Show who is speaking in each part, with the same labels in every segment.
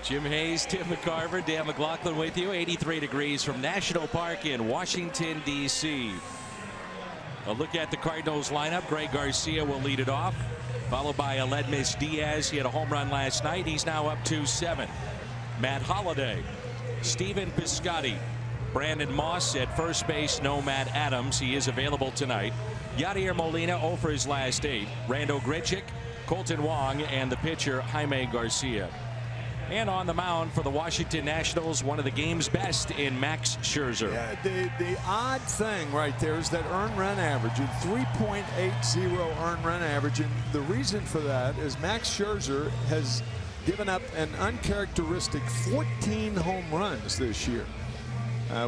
Speaker 1: Jim Hayes, Tim McCarver, Dan McLaughlin with you. 83 degrees from National Park in Washington, D.C. A look at the Cardinals lineup. Greg Garcia will lead it off, followed by Aledmys Diaz. He had a home run last night. He's now up 2-7. Matt Holliday, Stephen Piscotty, Brandon Moss at first base. No Matt Adams. He is available tonight. Yadier Molina 0 for his last 8. Rando Grichuk, Colton Wong, and the pitcher Jaime Garcia. And on the mound for the Washington Nationals, one of the game's best in Max Scherzer.
Speaker 2: Yeah, the odd thing right there is that earned run average, 3.80 earned run average. And the reason for that is Max Scherzer has given up an uncharacteristic 14 home runs this year.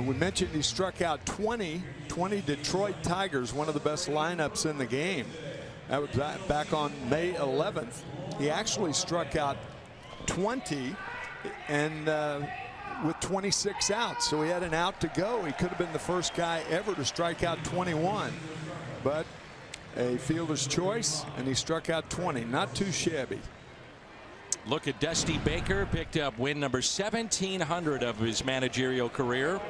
Speaker 2: We mentioned he struck out 20 Detroit Tigers, one of the best lineups in the game. That was back on May 11th. He actually struck out 20 and with 26 outs, so he had an out to go. He could have been the first guy ever to strike out 21, but a fielder's choice, and he struck out 20. Not too shabby.
Speaker 1: Look at Dusty Baker, picked up win number 1700 of his managerial career.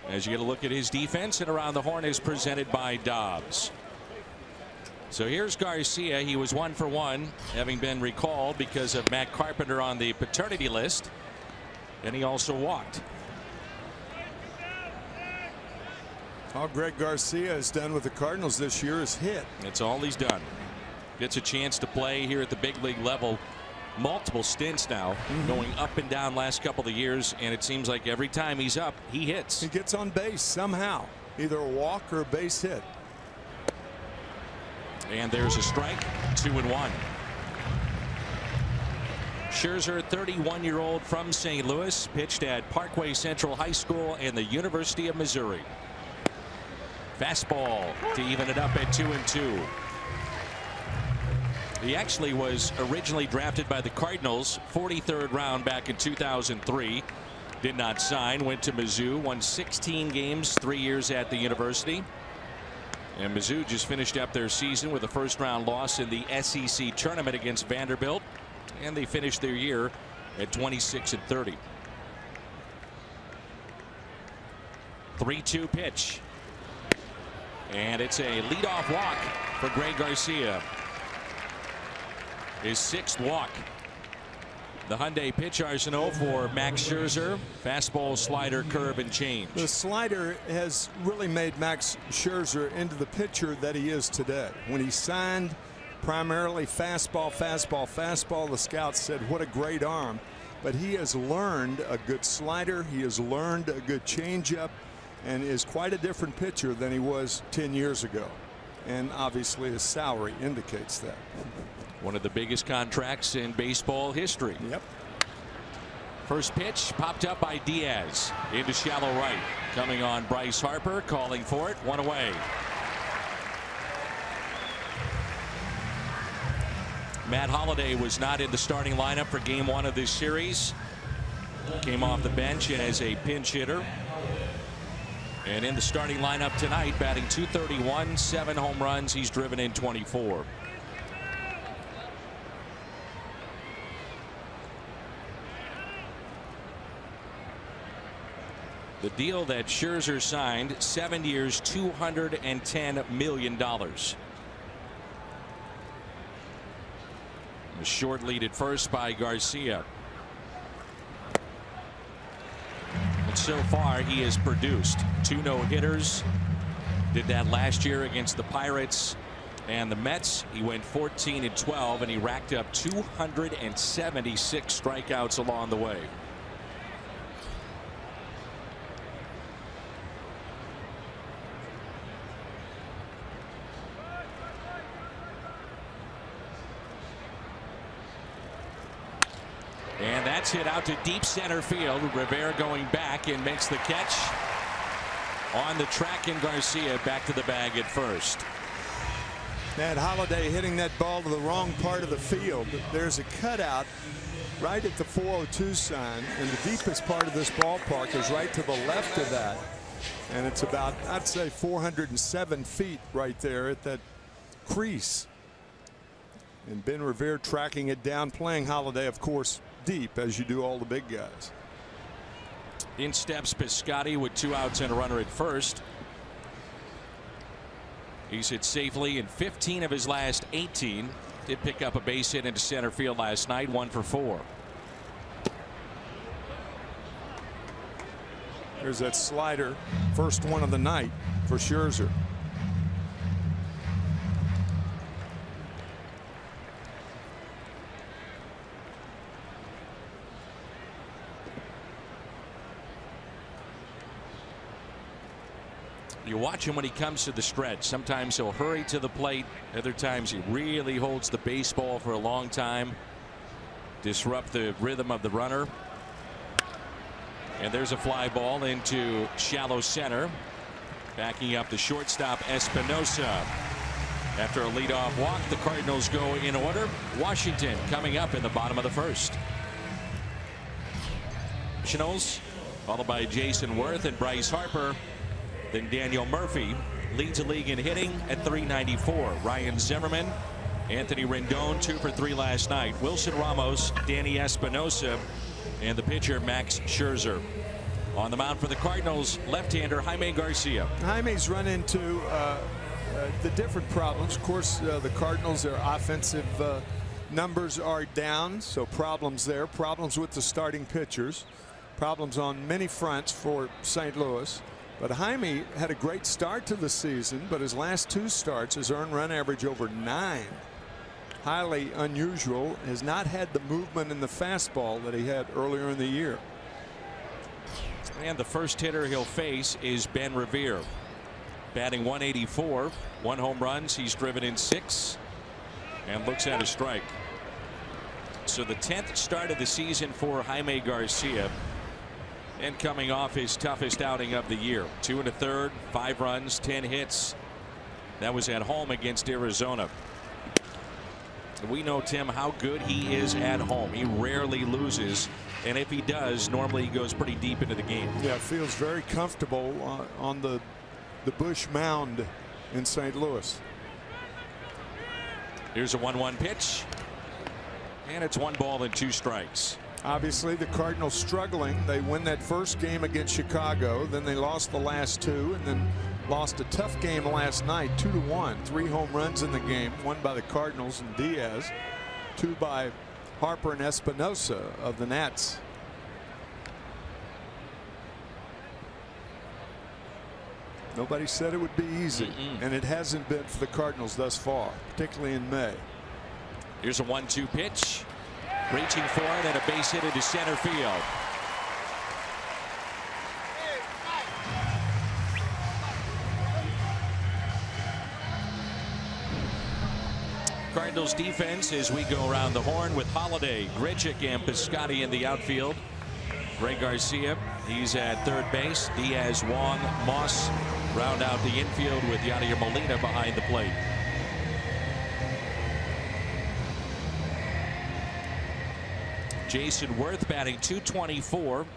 Speaker 1: As you get a look at his defense, and Around the Horn is presented by Dobbs. So here's Garcia. He was 1 for 1, having been recalled because of Matt Carpenter on the paternity list, and he also walked.
Speaker 2: All Greg Garcia has done with the Cardinals this year is hit.
Speaker 1: That's all he's done. Gets a chance to play here at the big league level. Multiple stints now, going up and down last couple of years, and it seems like every time he's up, he hits.
Speaker 2: He gets on base somehow, either a walk or a base hit.
Speaker 1: And there's a strike. 2-1. Scherzer, 31-year-old from St. Louis, pitched at Parkway Central High School and the University of Missouri. Fastball to even it up at 2-2. He actually was originally drafted by the Cardinals, 43rd round back in 2003. Did not sign, went to Mizzou, won 16 games, 3 years at the university. And Mizzou just finished up their season with a first-round loss in the SEC tournament against Vanderbilt, and they finished their year at 26-30. 3-2 pitch, and it's a leadoff walk for Greg Garcia. His 6th walk. The Hyundai pitch arsenal for Max Scherzer. Fastball, slider, curve, and change.
Speaker 2: The slider has really made Max Scherzer into the pitcher that he is today. When he signed, primarily fastball, fastball, fastball, the scouts said, what a great arm. But he has learned a good slider. He has learned a good changeup, and is quite a different pitcher than he was 10 years ago. And obviously his salary indicates that.
Speaker 1: One of the biggest contracts in baseball history.
Speaker 2: Yep.
Speaker 1: First pitch popped up by Diaz into shallow right. Coming on Bryce Harper, calling for it. 1 away. Matt Holliday was not in the starting lineup for game 1 of this series. Came off the bench as a pinch hitter. And in the starting lineup tonight, batting .231, 7 home runs. He's driven in 24. The deal that Scherzer signed, 7 years, $210 million. A short lead at first by Garcia. And so far he has produced 2 no-hitters. Did that last year against the Pirates and the Mets. He went 14-12, and he racked up 276 strikeouts along the way. And that's hit out to deep center field. Rivera going back and makes the catch on the track, and Garcia back to the bag at first.
Speaker 2: Matt Holliday hitting that ball to the wrong part of the field. There's a cutout right at the 402 sign, and the deepest part of this ballpark is right to the left of that. And it's about, I'd say, 407 feet right there at that crease. And Ben Revere tracking it down, playing Holliday, of course, deep as you do all the big guys.
Speaker 1: In steps Piscotty with 2 outs and a runner at first. He's hit safely in 15 of his last 18. Did pick up a base hit into center field last night, 1 for 4.
Speaker 2: There's that slider, first one of the night for Scherzer.
Speaker 1: You watch him when he comes to the stretch. Sometimes he'll hurry to the plate. Other times he really holds the baseball for a long time. Disrupt the rhythm of the runner. And there's a fly ball into shallow center. Backing up the shortstop Espinosa. After a leadoff walk, the Cardinals go in order. Washington coming up in the bottom of the first. Nationals, followed by Jason Worth and Bryce Harper. Then Daniel Murphy leads the league in hitting at .394. Ryan Zimmerman, Anthony Rendon 2 for 3 last night. Wilson Ramos, Danny Espinosa, and the pitcher Max Scherzer. On the mound for the Cardinals, left-hander Jaime Garcia.
Speaker 2: Jaime's run into the different problems. Of course, the Cardinals, their offensive numbers are down, so problems there. Problems with the starting pitchers. Problems on many fronts for St. Louis. But Jaime had a great start to the season, but his last 2 starts, his earned run average over 9. Highly unusual. Has not had the movement in the fastball that he had earlier in the year.
Speaker 1: And the first hitter he'll face is Ben Revere. Batting .184, 1 home runs. He's driven in 6 and looks at a strike. So the 10th start of the season for Jaime Garcia. And coming off his toughest outing of the year. 2 1/3, 5 runs, 10 hits. That was at home against Arizona. We know, Tim, how good he is at home. He rarely loses. And if he does, normally he goes pretty deep into the game.
Speaker 2: Yeah, feels very comfortable on the Busch Mound in St. Louis.
Speaker 1: Here's a 1-1 pitch. And it's 1 ball and 2 strikes.
Speaker 2: Obviously, the Cardinals struggling. They win that first game against Chicago. Then they lost the last 2 and then lost a tough game last night, 2-1. 3 home runs in the game, 1 by the Cardinals and Diaz, 2 by Harper and Espinosa of the Nats. Nobody said it would be easy, and it hasn't been for the Cardinals thus far, particularly in May.
Speaker 1: Here's a 1-2 pitch. Reaching for it and a base hit into center field. Cardinals defense as we go around the horn with Holiday, Grichuk, and Piscotty in the outfield. Greg Garcia, he's at third base. Diaz, Wong, Moss round out the infield with Yadier Molina behind the plate. Jason Worth batting .224.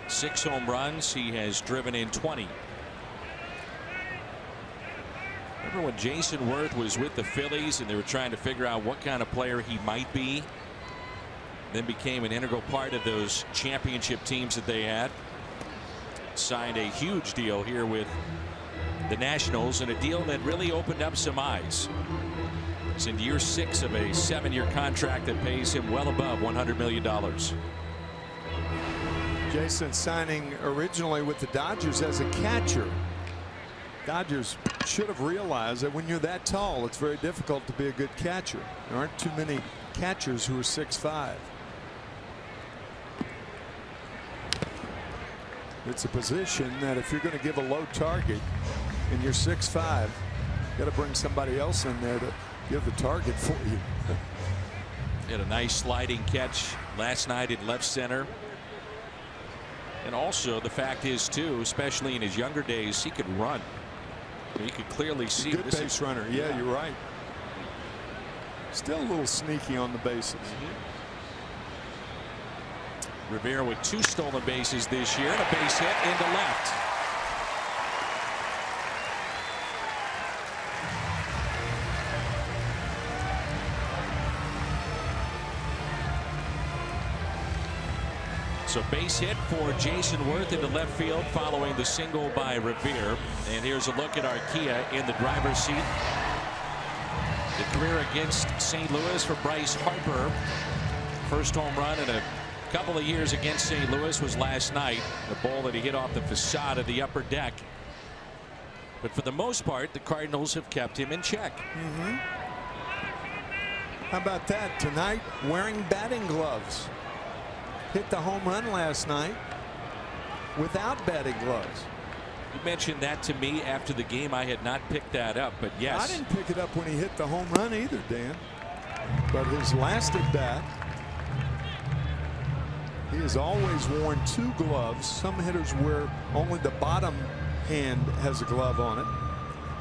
Speaker 1: 6 home runs. He has driven in 20. Remember when Jason Worth was with the Phillies and they were trying to figure out what kind of player he might be? Then became an integral part of those championship teams that they had. Signed a huge deal here with the Nationals, and a deal that really opened up some eyes. It's in year 6 of a 7-year contract that pays him well above $100 million.
Speaker 2: Jason signing originally with the Dodgers as a catcher. Dodgers should have realized that when you're that tall, it's very difficult to be a good catcher. There aren't too many catchers who are 6'5". It's a position that if you're going to give a low target and you're 6'5", you got to bring somebody else in there to give the target for you.
Speaker 1: He had a nice sliding catch last night in left center. And also the fact is too, especially in his younger days, he could run. You could clearly see
Speaker 2: good base runner. Yeah, you're right. Still a little sneaky on the bases.
Speaker 1: Rivera with 2 stolen bases this year and a base hit into left. So base hit for Jason Worth into left field following the single by Revere. And here's a look at Arcia in the driver's seat. The career against St. Louis for Bryce Harper. First home run in a couple of years against St. Louis was last night. The ball that he hit off the facade of the upper deck. But for the most part, the Cardinals have kept him in check.
Speaker 2: How about that tonight? Wearing batting gloves. Hit the home run last night without batting gloves.
Speaker 1: You mentioned that to me after the game. I had not picked that up, but yes.
Speaker 2: I didn't pick it up when he hit the home run either, Dan. But his last at bat, he has always worn 2 gloves. Some hitters wear only the bottom hand has a glove on it.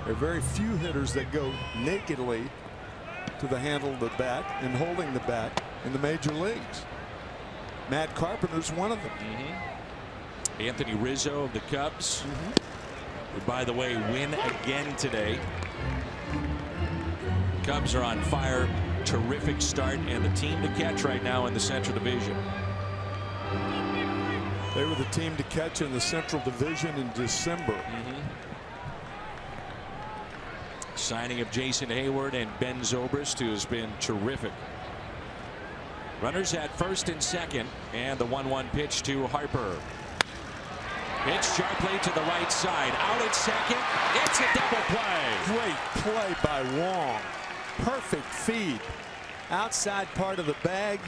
Speaker 2: There are very few hitters that go nakedly to the handle of the bat and holding the bat in the major leagues. Matt Carpenter's one of them.
Speaker 1: Anthony Rizzo of the Cubs, who, by the way, win again today. Cubs are on fire. Terrific start, and the team to catch right now in the Central Division.
Speaker 2: They were the team to catch in the Central Division in December.
Speaker 1: Signing of Jason Hayward and Ben Zobrist, who has been terrific. Runners at first and second, and the 1-1 pitch to Harper. Pitch sharply to the right side. Out at second. It's a double play.
Speaker 2: Great play by Wong. Perfect feed. Outside part of the bag.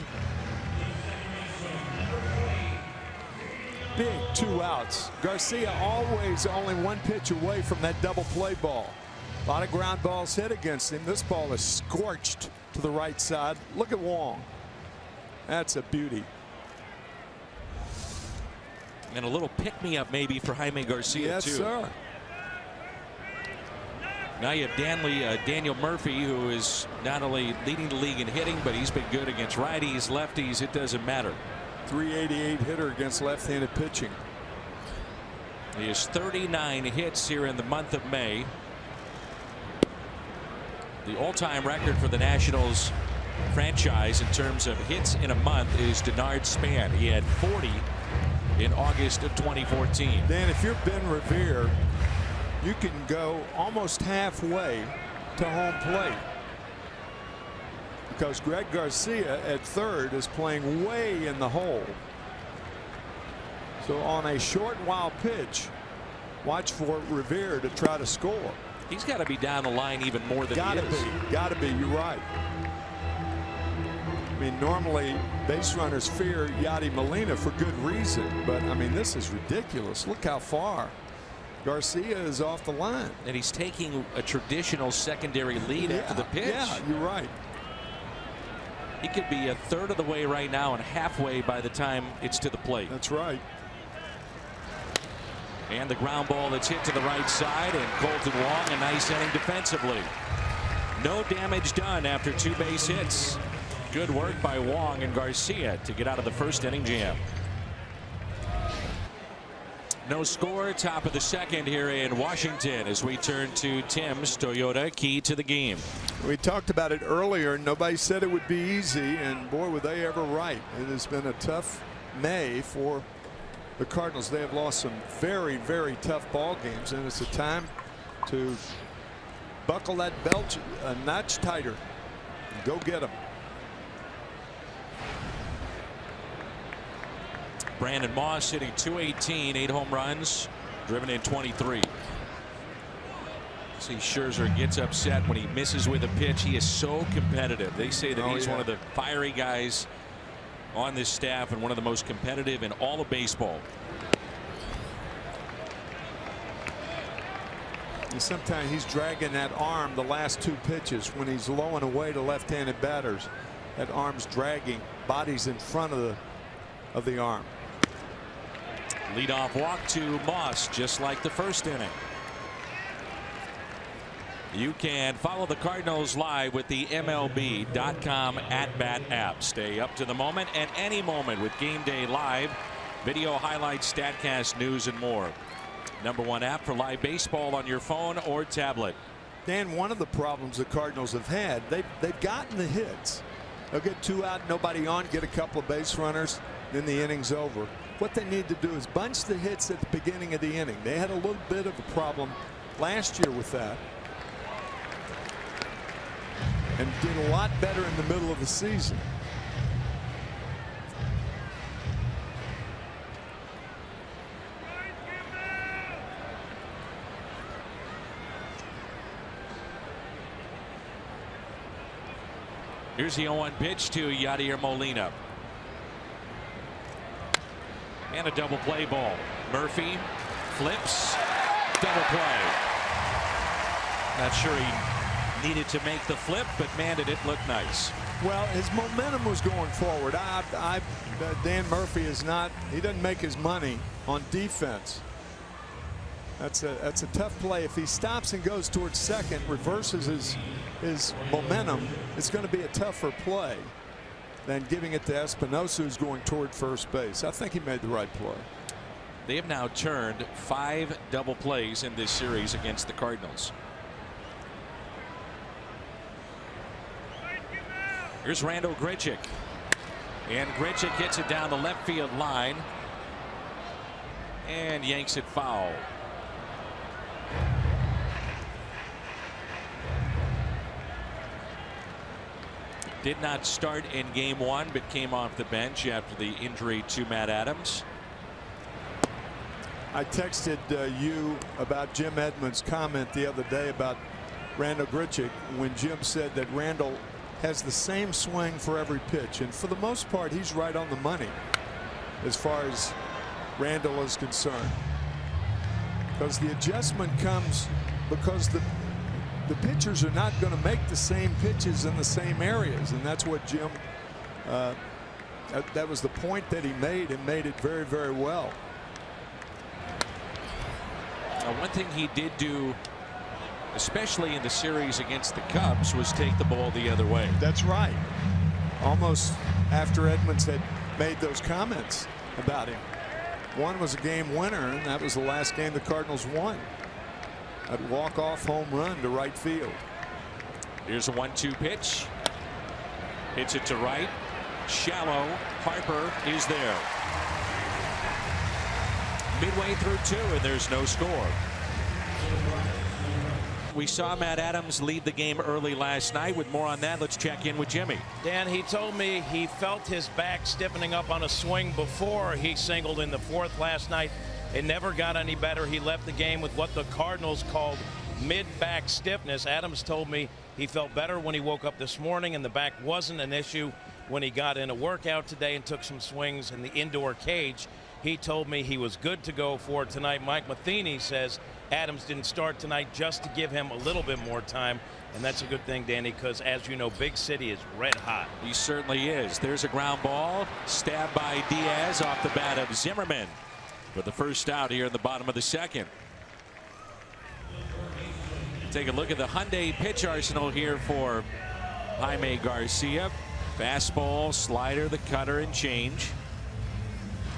Speaker 2: Big 2 outs. Garcia always only 1 pitch away from that double play ball. A lot of ground balls hit against him. This ball is scorched to the right side. Look at Wong. That's a beauty.
Speaker 1: And a little pick-me-up maybe for Jaime Garcia,
Speaker 2: yes,
Speaker 1: too.
Speaker 2: Yes, sir.
Speaker 1: Now you have Daniel Murphy, who is not only leading the league in hitting, but he's been good against righties, lefties. It doesn't matter.
Speaker 2: .388 hitter against left-handed pitching.
Speaker 1: He has 39 hits here in the month of May. The all-time record for the Nationals franchise in terms of hits in a month is Denard Span. He had 40 in August of 2014.
Speaker 2: Dan, if you're Ben Revere, you can go almost halfway to home plate, because Greg Garcia at third is playing way in the hole. So on a short wild pitch, watch for Revere to try to score.
Speaker 1: He's got to be down the line even more than he is.
Speaker 2: Gotta be. You're right. I mean, normally base runners fear Yadi Molina for good reason, but I mean, this is ridiculous. Look how far Garcia is off the line.
Speaker 1: And he's taking a traditional secondary lead after the pitch.
Speaker 2: Yeah, you're right.
Speaker 1: He could be a third of the way right now and halfway by the time it's to the plate.
Speaker 2: That's right.
Speaker 1: And the ground ball that's hit to the right side, and Colton Wong, a nice inning defensively. No damage done after 2 base hits. Good work by Wong and Garcia to get out of the first inning jam. No score, top of the second here in Washington as we turn to Tim's Toyota key to the game.
Speaker 2: We talked about it earlier. Nobody said it would be easy, and boy, were they ever right. It has been a tough May for the Cardinals. They have lost some very, very tough ball games, and it's a time to buckle that belt a notch tighter and go get them.
Speaker 1: Brandon Moss hitting .218, 8 home runs, driven in 23. See, Scherzer gets upset when he misses with a pitch. He is so competitive. They say that he's one of the fiery guys on this staff and one of the most competitive in all of baseball.
Speaker 2: And sometimes he's dragging that arm the last 2 pitches when he's low and away to left-handed batters. That arm's dragging, body's in front of the arm.
Speaker 1: Leadoff walk to Moss, just like the first inning. You can follow the Cardinals live with the MLB.com @bat app. Stay up to the moment at any moment with Game Day Live, video highlights, StatCast, news, and more. #1 app for live baseball on your phone or tablet.
Speaker 2: Dan, one of the problems the Cardinals have had, they've gotten the hits. They'll get 2 out, nobody on, get a couple of base runners, then the inning's over. What they need to do is bunch the hits at the beginning of the inning. They had a little bit of a problem last year with that, and did a lot better in the middle of the season.
Speaker 1: Here's the 0-1 pitch to Yadier Molina. And a double play ball. Murphy flips. Double play. Not sure he needed to make the flip, but man, did it look nice.
Speaker 2: Well, his momentum was going forward. Dan Murphy is not, he doesn't make his money on defense. That's a tough play. If he stops and goes towards second, reverses his momentum, it's going to be a tougher play than giving it to Espinosa, who's going toward first base. I think he made the right play.
Speaker 1: They have now turned 5 double plays in this series against the Cardinals. Here's Randall Grichuk. And Grichuk hits it down the left field line and yanks it foul. Did not start in game 1, but came off the bench after the injury to Matt Adams.
Speaker 2: I texted you about Jim Edmonds' comment the other day about Randall Grichuk, when Jim said that Randall has the same swing for every pitch, and for the most part he's right on the money as far as Randall is concerned, because the adjustment comes because the pitchers are not going to make the same pitches in the same areas, and that's what Jim that was the point that he made, and made it very, very well.
Speaker 1: Now, one thing he did do, especially in the series against the Cubs, was take the ball the other way.
Speaker 2: That's right. Almost after Edmonds had made those comments about him. One was a game winner, and that was the last game the Cardinals won. A walk-off home run to right field.
Speaker 1: Here's a 1-2 pitch. Hits it to right. Shallow. Harper is there. Midway through 2, and there's no score. We saw Matt Adams lead the game early last night. With more on that, let's check in with Jimmy.
Speaker 3: Dan, he told me he felt his back stiffening up on a swing before he singled in the 4th last night. It never got any better. He left the game with what the Cardinals called mid-back stiffness. Adams told me he felt better when he woke up this morning, and the back wasn't an issue when he got in a workout today and took some swings in the indoor cage. He told me he was good to go for tonight. Mike Matheny says Adams didn't start tonight just to give him a little bit more time, and that's a good thing, Danny, because as you know, Big City is red hot.
Speaker 1: He certainly is. There's a ground ball stabbed by Diaz off the bat of Zimmerman for the first out here in the bottom of the 2nd. Take a look at the Hyundai pitch arsenal here for Jaime Garcia. Fastball, slider, the cutter, and change.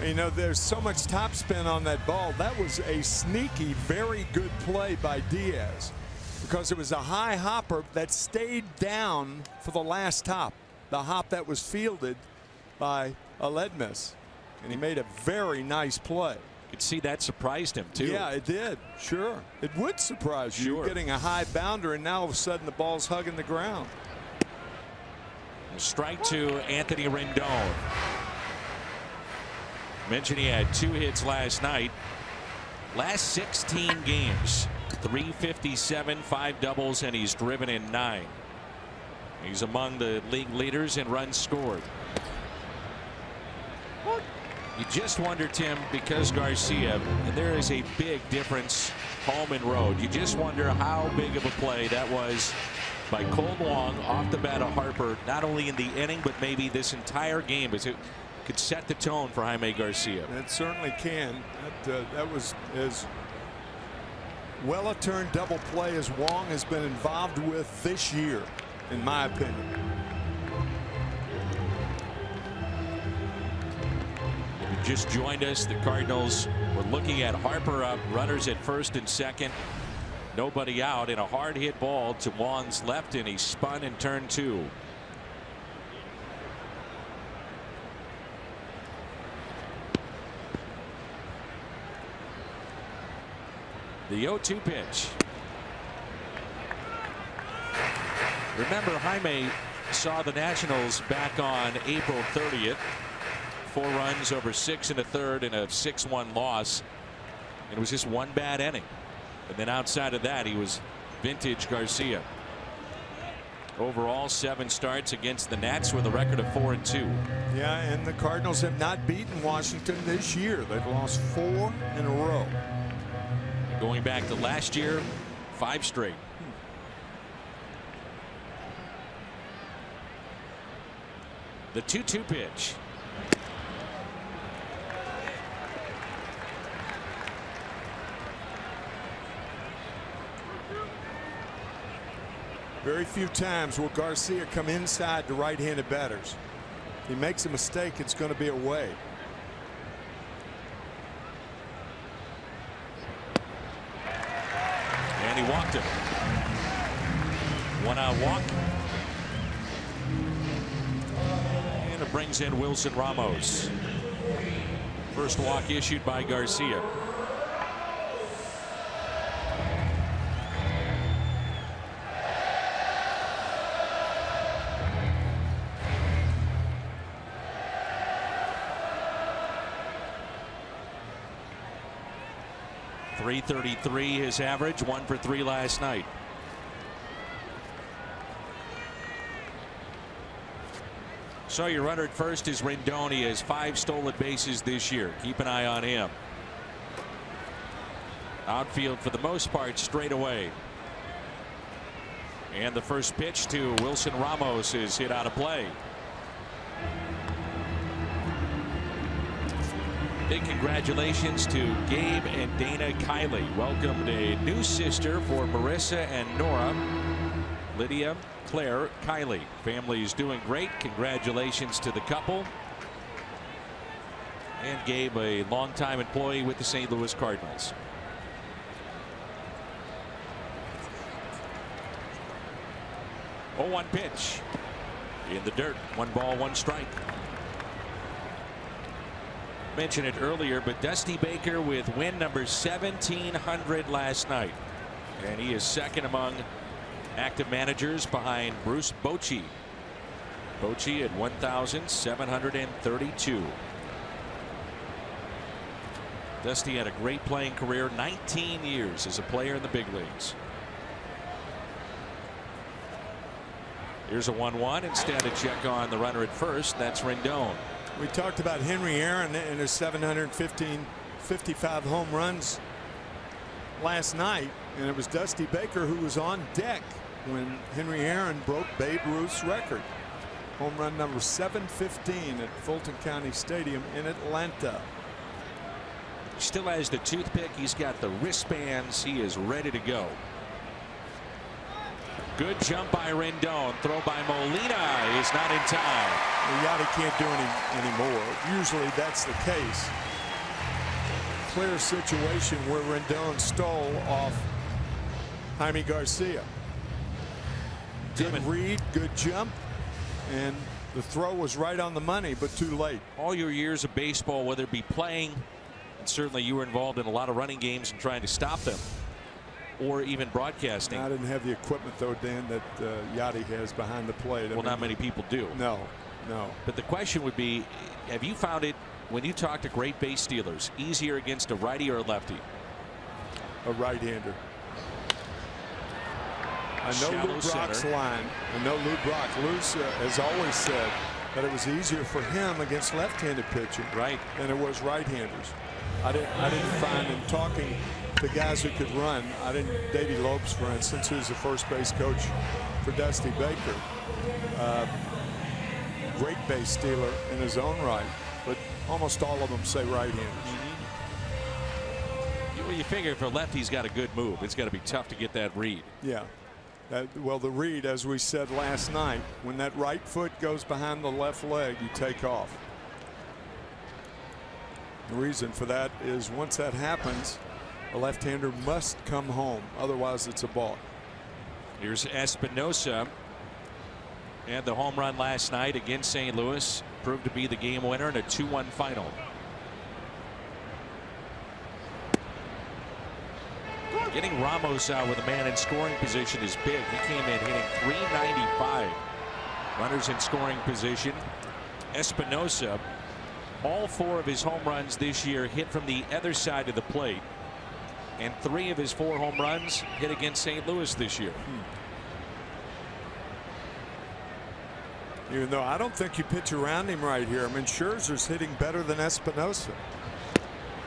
Speaker 2: You know, there's so much topspin on that ball. That was a sneaky, very good play by Diaz, because it was a high hopper that stayed down for the last hop, the hop that was fielded by Aledmus, and he made a very nice play.
Speaker 1: You could see that surprised him too.
Speaker 2: Yeah, it did. Sure, it would surprise you. You're getting a high bounder, and now all of a sudden the ball's hugging the ground.
Speaker 1: A strike to Anthony Rendon. Mentioned he had 2 hits last night. Last 16 games, 357, 5 doubles, and he's driven in 9. He's among the league leaders in runs scored. You just wonder, Tim, because Garcia, and there is a big difference home and road. You just wonder how big of a play that was by Cole Wong off the bat of Harper, not only in the inning, but maybe this entire game, as it could set the tone for Jaime Garcia.
Speaker 2: It certainly can. That was as well a turned double play as Wong has been involved with this year, in my opinion.
Speaker 1: If you just joined us, the Cardinals were looking at Harper up, runners at first and second, nobody out, and a hard hit ball to Wong's left, and he spun and turned 2. The 0-2 pitch. Remember, Jaime saw the Nationals back on April 30th. 4 runs over 6 1/3 in a 6-1 loss. It was just one bad inning. And then outside of that, he was vintage Garcia. Overall, 7 starts against the Nats with a record of 4-2.
Speaker 2: Yeah, and the Cardinals have not beaten Washington this year. They've lost 4 in a row.
Speaker 1: Going back to last year, 5 straight. The 2-2 pitch.
Speaker 2: Very few times will Garcia come inside to right-handed batters. If he makes a mistake, it's going to be away.
Speaker 1: And he walked him. 1-out walk. And it brings in Wilson Ramos. First walk issued by Garcia. .333 his average, 1 for 3 last night. So your runner at first is Rendon. He has 5 stolen bases this year. Keep an eye on him. Outfield for the most part straight away. And the first pitch to Wilson Ramos is hit out of play. Big congratulations to Gabe and Dana Kiley. Welcomed a new sister for Marissa and Nora. Lydia Claire Kiley. Family is doing great. Congratulations to the couple. And Gabe, a longtime employee with the St. Louis Cardinals. Oh, 1 pitch in the dirt. 1 ball, 1 strike. Mentioned it earlier, but Dusty Baker with win number 1700 last night, and he is second among active managers behind Bruce Bochy. Bochy at 1,732. Dusty had a great playing career, 19 years as a player in the big leagues. Here's a 1-1. Instead, a check on the runner at first. That's Rendon.
Speaker 2: We talked about Henry Aaron and his 755 home runs last night, and it was Dusty Baker who was on deck when Henry Aaron broke Babe Ruth's record. Home run number 715 at Fulton County Stadium in Atlanta.
Speaker 1: Still has the toothpick. He's got the wristbands. He is ready to go. Good jump by Rendon. Throw by Molina is not in time.
Speaker 2: Yachty can't do any anymore. Usually that's the case. Clear situation where Rendon stole off Jaime Garcia. Good read, good jump, and the throw was right on the money, but too late.
Speaker 1: All your years of baseball, whether it be playing, and certainly you were involved in a lot of running games and trying to stop them, or even broadcasting.
Speaker 2: I didn't have the equipment, though, Dan, that Yachty has behind the plate.
Speaker 1: Well, not many people do.
Speaker 2: No, no.
Speaker 1: But the question would be, have you found it, when you talk to great base stealers, easier against a righty or a lefty?
Speaker 2: A right-hander. I know Lou Brock's line. I know Lou Brock. Lou has always said that it was easier for him against left-handed pitching,
Speaker 1: right,
Speaker 2: than it was right-handers. I didn't find in talking to guys who could run. Davey Lopes, for instance, who's the first base coach for Dusty Baker, great base stealer in his own right, but almost all of them say right-handers.
Speaker 1: Well, you figure if a lefty's got a good move, it's got to be tough to get that read.
Speaker 2: Yeah. Well, the read, as we said last night, when that right foot goes behind the left leg, you take off. The reason for that is once that happens, a left-hander must come home. Otherwise, it's a balk.
Speaker 1: Here's Espinosa. And the home run last night against St. Louis proved to be the game winner in a 2-1 final. Getting Ramos out with a man in scoring position is big. He came in hitting .395. Runners in scoring position. Espinosa, all 4 of his home runs this year hit from the other side of the plate. And 3 of his 4 home runs hit against St. Louis this year.
Speaker 2: Even though I don't think you pitch around him right here. I mean, Scherzer's hitting better than Espinosa.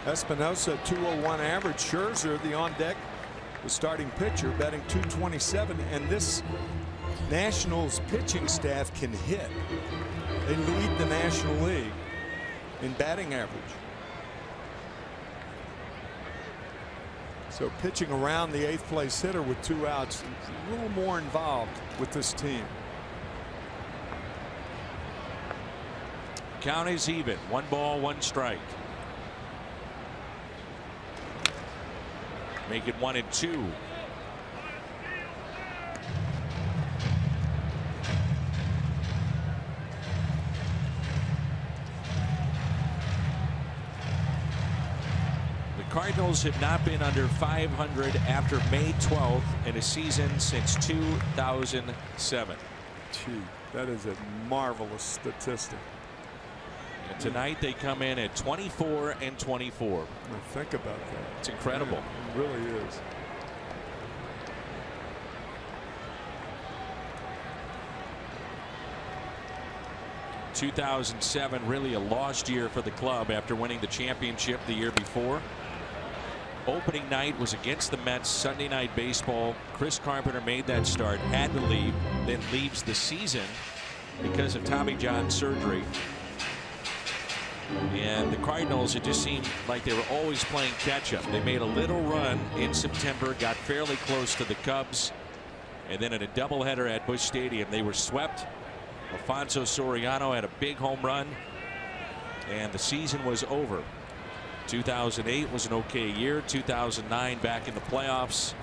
Speaker 2: Espinosa 201 average. Scherzer, the on deck, the starting pitcher, batting .227, and this Nationals pitching staff can hit. They lead the National League in batting average. So pitching around the 8th place hitter with 2 outs, a little more involved with this team.
Speaker 1: Count is even. 1 ball, 1 strike. Make it 1-2. The Cardinals have not been under 500 after May 12th in a season since 2007.
Speaker 2: Gee, that is a marvelous statistic.
Speaker 1: And tonight they come in at 24-24.
Speaker 2: Now think about that.
Speaker 1: It's incredible.
Speaker 2: Yeah, it really is.
Speaker 1: In 2007, really a lost year for the club after winning the championship the year before. Opening night was against the Mets. Sunday Night Baseball. Chris Carpenter made that start, had to leave, then leaves the season because of Tommy John surgery. And the Cardinals, it just seemed like they were always playing catch up. They made a little run in September, got fairly close to the Cubs, and then in a doubleheader at Busch Stadium they were swept. Alfonso Soriano had a big home run, and the season was over. 2008 was an okay year. 2009 back in the playoffs,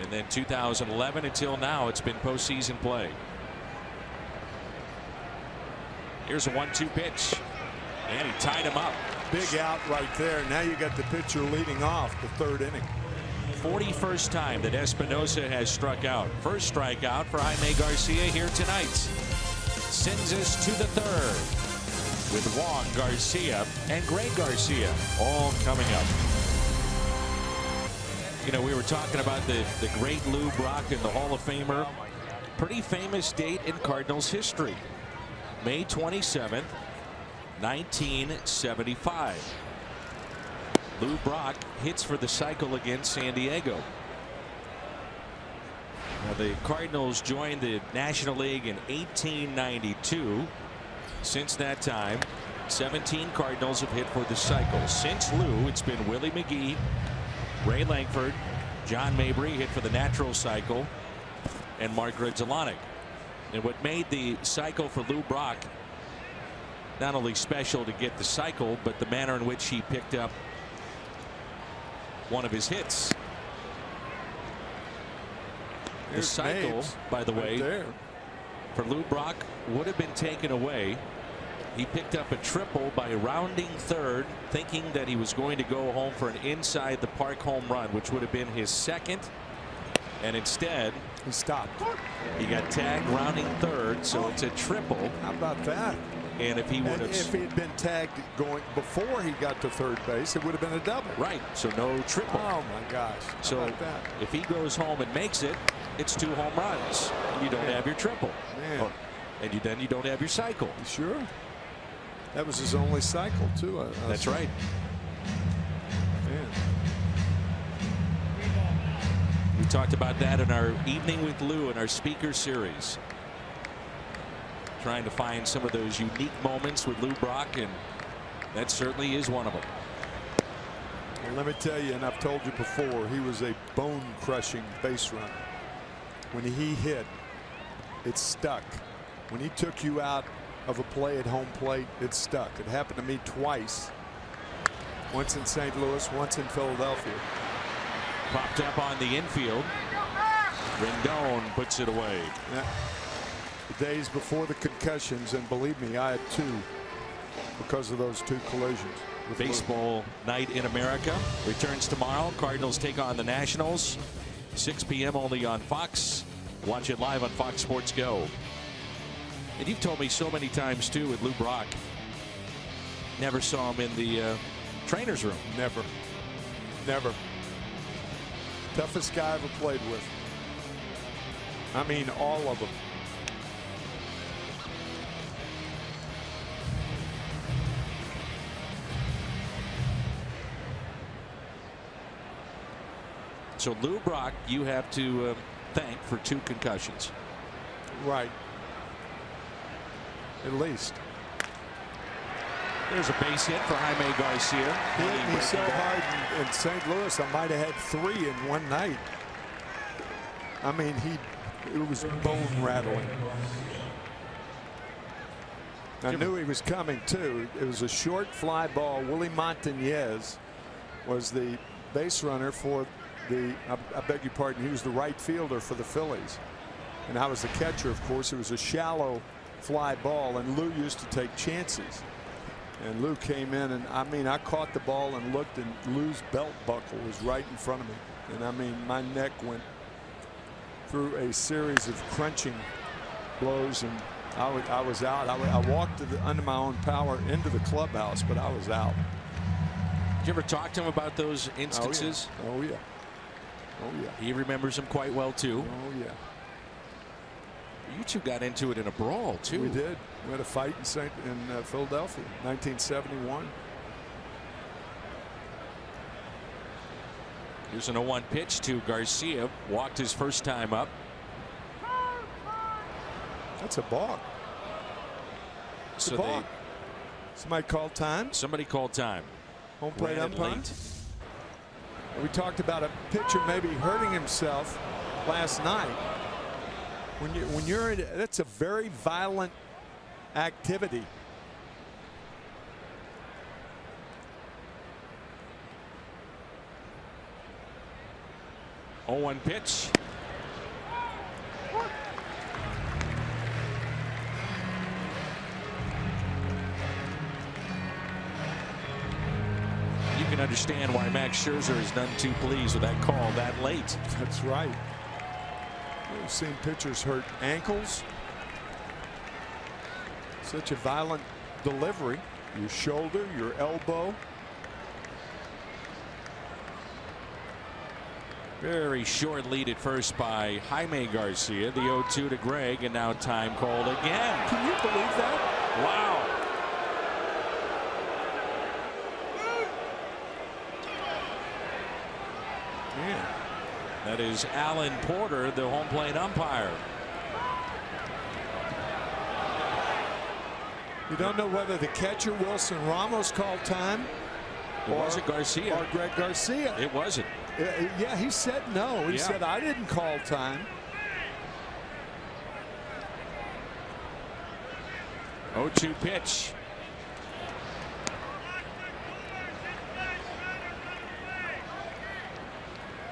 Speaker 1: and then 2011 until now it's been postseason play. Here's a 1-2 pitch, and he tied him up.
Speaker 2: Big out right there. Now you got the pitcher leading off the 3rd inning.
Speaker 1: 41st time that Espinosa has struck out. First strikeout for Jaime Garcia here tonight. Sends us to the 3rd with Wong, Garcia, and Greg Garcia all coming up. You know, we were talking about the great Lou Brock and the Hall of Famer. Pretty famous date in Cardinals history. May 27th, 1975. Lou Brock hits for the cycle against San Diego. Now the Cardinals joined the National League in 1892. Since that time, 17 Cardinals have hit for the cycle. Since Lou, it's been Willie McGee, Ray Langford, John Mabry hit for the natural cycle, and Mark Grudzielanek. And what made the cycle for Lou Brock not only special to get the cycle, but the manner in which he picked up one of his hits. The cycle, by the way, for Lou Brock would have been taken away. He picked up a triple by rounding 3rd, thinking that he was going to go home for an inside the park home run, which would have been his 2nd. And instead,
Speaker 2: he stopped.
Speaker 1: He got tagged rounding 3rd, so it's a triple.
Speaker 2: How about that?
Speaker 1: And if he would have,
Speaker 2: if he had been tagged going before he got to 3rd base, it would have been a double.
Speaker 1: Right. So no triple.
Speaker 2: Oh my gosh. How
Speaker 1: so
Speaker 2: about that?
Speaker 1: If he goes home and makes it, it's 2 home runs. You don't have your triple.
Speaker 2: Man.
Speaker 1: And then you don't have your cycle.
Speaker 2: Sure. That was his only cycle too.
Speaker 1: That's right.
Speaker 2: Man.
Speaker 1: We talked about that in our Evening with Lou in our speaker series. Trying to find some of those unique moments with Lou Brock, and that certainly is one of them.
Speaker 2: Well, let me tell you, and I've told you before, he was a bone-crushing base runner. When he hit, it stuck. When he took you out of a play at home plate, it stuck. It happened to me twice. Once in St. Louis, once in Philadelphia.
Speaker 1: Popped up on the infield. Rendon puts it away.
Speaker 2: Yeah. The days before the concussions, and believe me, I had 2 because of those 2 collisions.
Speaker 1: Baseball night in America returns tomorrow. Cardinals take on the Nationals. 6 p.m. only on Fox. Watch it live on Fox Sports Go. And you've told me so many times, too, with Lou Brock. Never saw him in the trainer's room.
Speaker 2: Never. Never. Toughest guy I ever played with. I mean, all of them.
Speaker 1: So Lou Brock, you have to thank for 2 concussions.
Speaker 2: Right. At least.
Speaker 1: There's a base hit for Jaime Garcia.
Speaker 2: He hit me so hard in St. Louis, I might have had 3 in one night. I mean, it was bone rattling. I knew he was coming too. It was a short fly ball. Willie Montañez was the base runner for the, I beg your pardon, he was the right fielder for the Phillies. And I was the catcher, of course. It was a shallow fly ball, and Lou used to take chances. And Lou came in, and I mean, I caught the ball and looked, and Lou's belt buckle was right in front of me. And I mean, my neck went through a series of crunching blows, and I was out. I walked under my own power into the clubhouse, but I was out.
Speaker 1: Did you ever talk to him about those instances?
Speaker 2: Oh, yeah. Oh, yeah.
Speaker 1: He remembers them quite well, too.
Speaker 2: Oh, yeah.
Speaker 1: You two got into it in a brawl, too.
Speaker 2: We did. We had a fight in Philadelphia, 1971.
Speaker 1: Here's an 0-1 pitch to Garcia. Walked his first time up.
Speaker 2: That's a balk. It's a balk. Somebody called time.
Speaker 1: Somebody called time.
Speaker 2: Home plate umpire. We talked about a pitcher maybe hurting himself last night. When you're in, that's a very violent activity.
Speaker 1: Oh, 0-1 pitch. You can understand why Max Scherzer is none too pleased with that call that late.
Speaker 2: That's right. We've seen pitchers hurt ankles. Such a violent delivery. Your shoulder, your elbow.
Speaker 1: Very short lead at first by Jaime Garcia. The 0-2 to Greg, and now time called again.
Speaker 2: Can you believe that?
Speaker 1: Wow.
Speaker 2: Man.
Speaker 1: That is Alan Porter, the home plate umpire.
Speaker 2: You don't know whether the catcher Wilson Ramos called time
Speaker 1: It wasn't Garcia.
Speaker 2: Or Greg Garcia.
Speaker 1: It wasn't.
Speaker 2: Yeah, he said no. He said, I didn't call time.
Speaker 1: 0-2 pitch.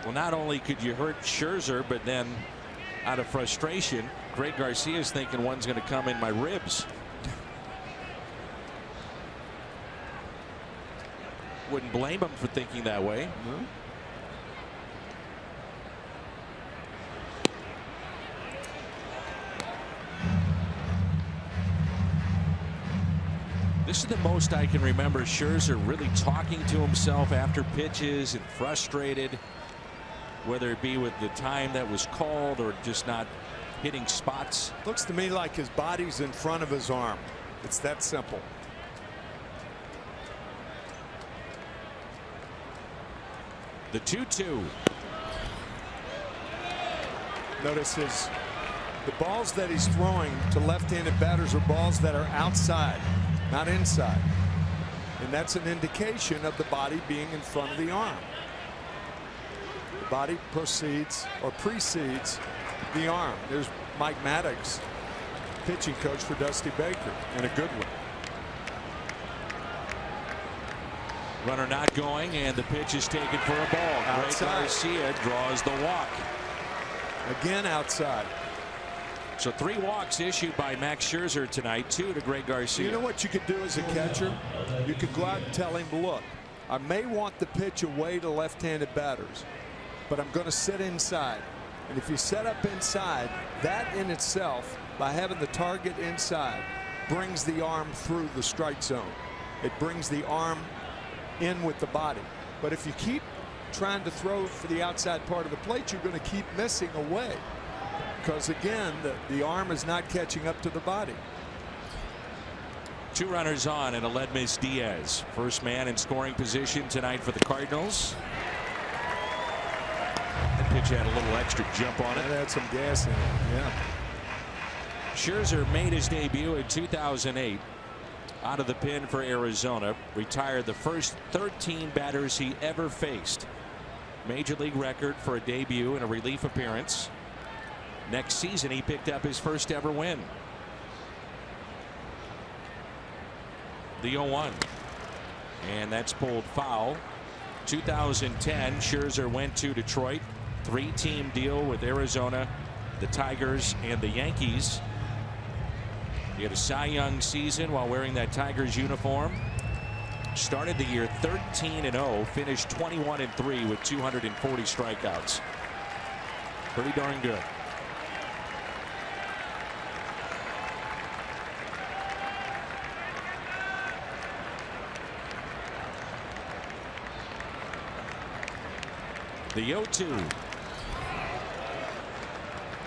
Speaker 1: Well, not only could you hurt Scherzer, but then out of frustration, Greg Garcia's thinking one's going to come in my ribs. Wouldn't blame him for thinking that way.
Speaker 2: Mm-hmm.
Speaker 1: This is the most I can remember Scherzer really talking to himself after pitches and frustrated, whether it be with the time that was called or just not hitting spots.
Speaker 2: Looks to me like his body's in front of his arm. It's that simple.
Speaker 1: The 2-2.
Speaker 2: Notice the balls that he's throwing to left-handed batters are balls that are outside, not inside. And that's an indication of the body being in front of the arm. The body proceeds or precedes the arm. There's Mike Maddox, pitching coach for Dusty Baker, and a good one.
Speaker 1: Runner not going, and the pitch is taken for a ball. Greg Garcia draws the walk.
Speaker 2: Again outside.
Speaker 1: So 3 walks issued by Max Scherzer tonight, 2 to Greg Garcia.
Speaker 2: You know what you could do as a catcher? You could go out and tell him, look, I may want the pitch away to left-handed batters, but I'm going to sit inside. And if you set up inside, that in itself, by having the target inside, brings the arm through the strike zone. It brings the arm in with the body. But if you keep trying to throw for the outside part of the plate, you're going to keep missing away. Because again, the arm is not catching up to the body.
Speaker 1: 2 runners on and Aledmys Diaz, first man in scoring position tonight for the Cardinals. That pitch had a little extra jump on it.
Speaker 2: That had some gas in it. Yeah.
Speaker 1: Scherzer made his debut in 2008 out of the pen for Arizona. Retired the first 13 batters he ever faced. Major league record for a debut and a relief appearance. Next season he picked up his first ever win. The 0-1. And that's pulled foul. 2010 Scherzer went to Detroit. 3-team deal with Arizona, the Tigers, and the Yankees. He had a Cy Young season while wearing that Tigers uniform. Started the year 13-0, finished 21-3 with 240 strikeouts. Pretty darn good. The 0-2.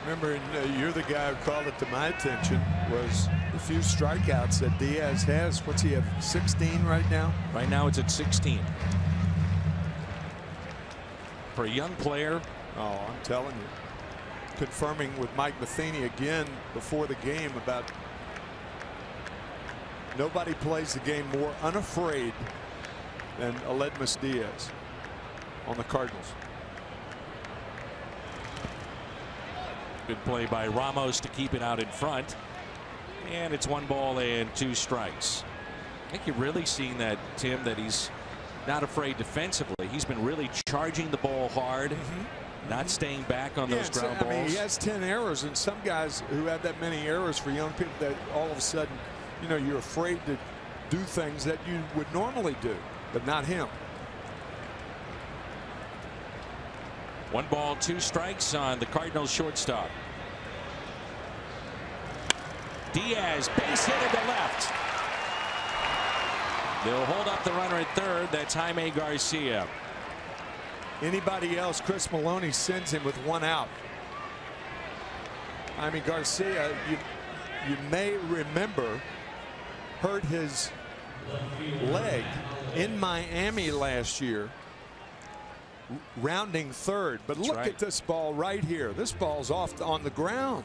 Speaker 2: Remember, you're the guy who called it to my attention, was the few strikeouts that Diaz has. What's he have, 16 right now?
Speaker 1: Right now it's at 16. For a young player.
Speaker 2: Oh, I'm telling you. Confirming with Mike Matheny again before the game about nobody plays the game more unafraid than Aledmys Diaz on the Cardinals.
Speaker 1: Good play by Ramos to keep it out in front. And it's 1 ball and 2 strikes. I think you're really seeing that, Tim, that he's not afraid defensively. He's been really charging the ball hard, not staying back on those ground balls.
Speaker 2: I mean, he has 10 errors, and some guys who have that many errors for young people, that all of a sudden, you know, you're afraid to do things that you would normally do, but not him.
Speaker 1: 1 ball, 2 strikes on the Cardinals shortstop. Diaz, base hit to left. They'll hold up the runner at third. That's Jaime Garcia.
Speaker 2: Anybody else, Chris Maloney sends him with 1 out. Jaime Garcia, you may remember, hurt his leg in Miami last year, rounding third. But look at this ball right here. This ball's off on the ground.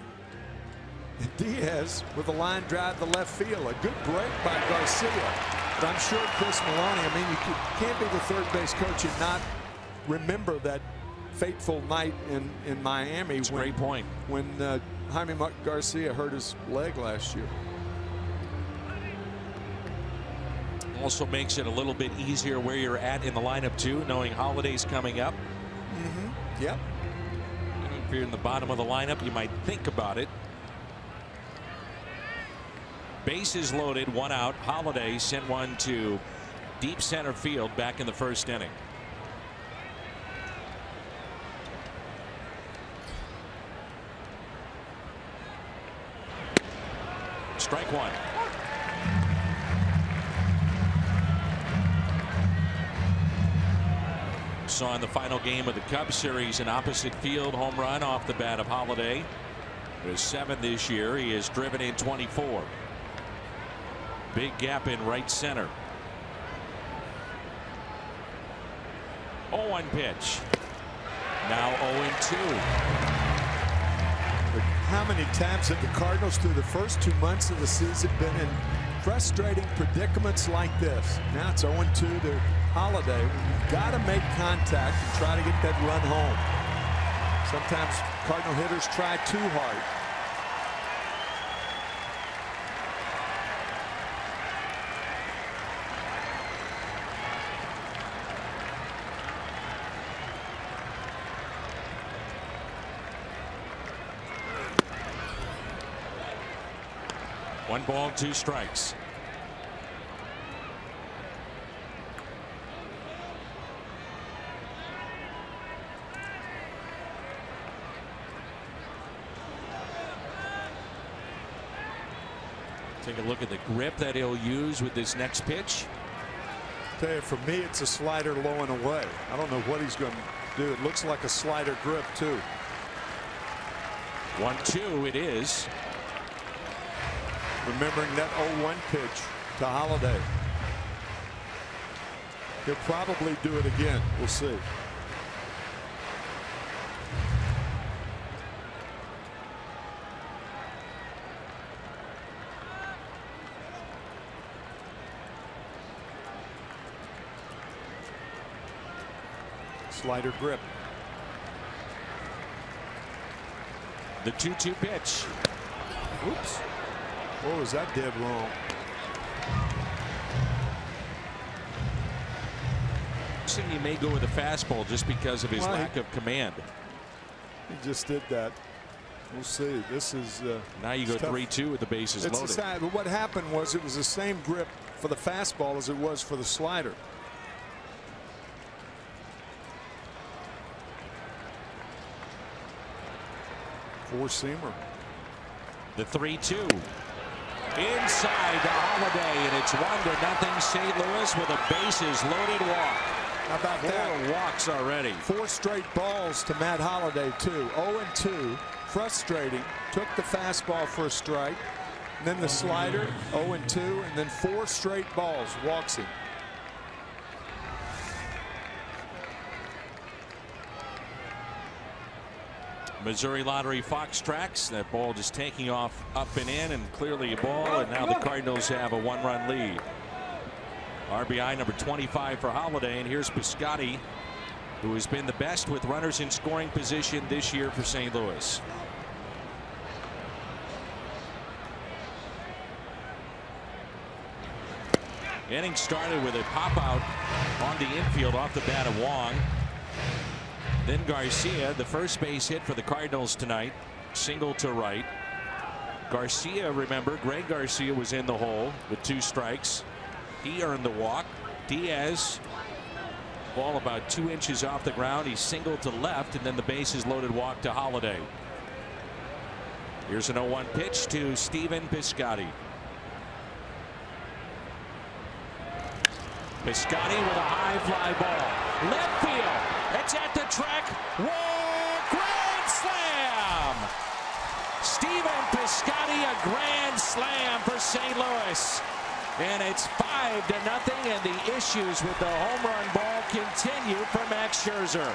Speaker 2: Diaz with a line drive to left field. A good break by Garcia. But I'm sure Chris Maloney, I mean, you can't be the third base coach and not remember that fateful night in Miami.
Speaker 1: That's a great point.
Speaker 2: When Jaime Garcia hurt his leg last year.
Speaker 1: Also makes it a little bit easier where you're at in the lineup too, knowing Holiday's coming up.
Speaker 2: Yep.
Speaker 1: If you're in the bottom of the lineup, you might think about it. Bases loaded, 1 out. Holiday sent one to deep center field back in the first inning. Strike 1. Saw in the final game of the Cubs series an opposite field home run off the bat of Holiday. His 7th this year. He has driven in 24. Big gap in right center. 0-1 pitch. Now 0-2.
Speaker 2: How many times have the Cardinals through the first 2 months of the season been in frustrating predicaments like this? Now it's 0-2 to Holiday. You've got to make contact and try to get that run home. Sometimes Cardinal hitters try too hard.
Speaker 1: 1 ball, 2 strikes. Take a look at the grip that he'll use with this next pitch.
Speaker 2: Tell you, for me, it's a slider low and away. I don't know what he's going to do. It looks like a slider grip, too.
Speaker 1: 1-2 it is.
Speaker 2: Remembering that 0-1 pitch to Holiday. He'll probably do it again. We'll see. Slider grip.
Speaker 1: The 2-2 pitch.
Speaker 2: Oops. What was that dead wrong?
Speaker 1: He may go with a fastball just because of his lack of command.
Speaker 2: He just did that. We'll see. This is
Speaker 1: now you go 3-2 with the bases loaded.
Speaker 2: But what happened was it was the same grip for the fastball as it was for the slider. Four-seamer.
Speaker 1: The 3-2 inside to Holiday, and it's 1-0 St. Louis with a bases loaded walk.
Speaker 2: How about that?
Speaker 1: 4 walks already.
Speaker 2: 4 straight balls to Matt Holliday, too. 0-2. Frustrating. Took the fastball for a strike. And then the slider, 0-2. And then 4 straight balls. Walks him.
Speaker 1: Missouri Lottery Fox Tracks. That ball just taking off up and in, and clearly a ball. And now the Cardinals have a 1-run lead. RBI number 25 for Holiday, and here's Piscotty, who has been the best with runners in scoring position this year for St. Louis. Inning started with a pop out on the infield off the bat of Wong. Then Garcia, the first base hit for the Cardinals tonight, single to right. Garcia, remember, Greg Garcia was in the hole with 2 strikes. He earned the walk. Diaz, ball about 2 inches off the ground. He singled to left, and then the bases loaded walk to Holiday. Here's an 0-1 pitch to Stephen Piscotty. Piscotty with a high fly ball. Left field. It's at the track. Whoa! Grand slam! Stephen Piscotty, a grand slam for St. Louis. And it's 5-0, and the issues with the home run ball continue for Max Scherzer.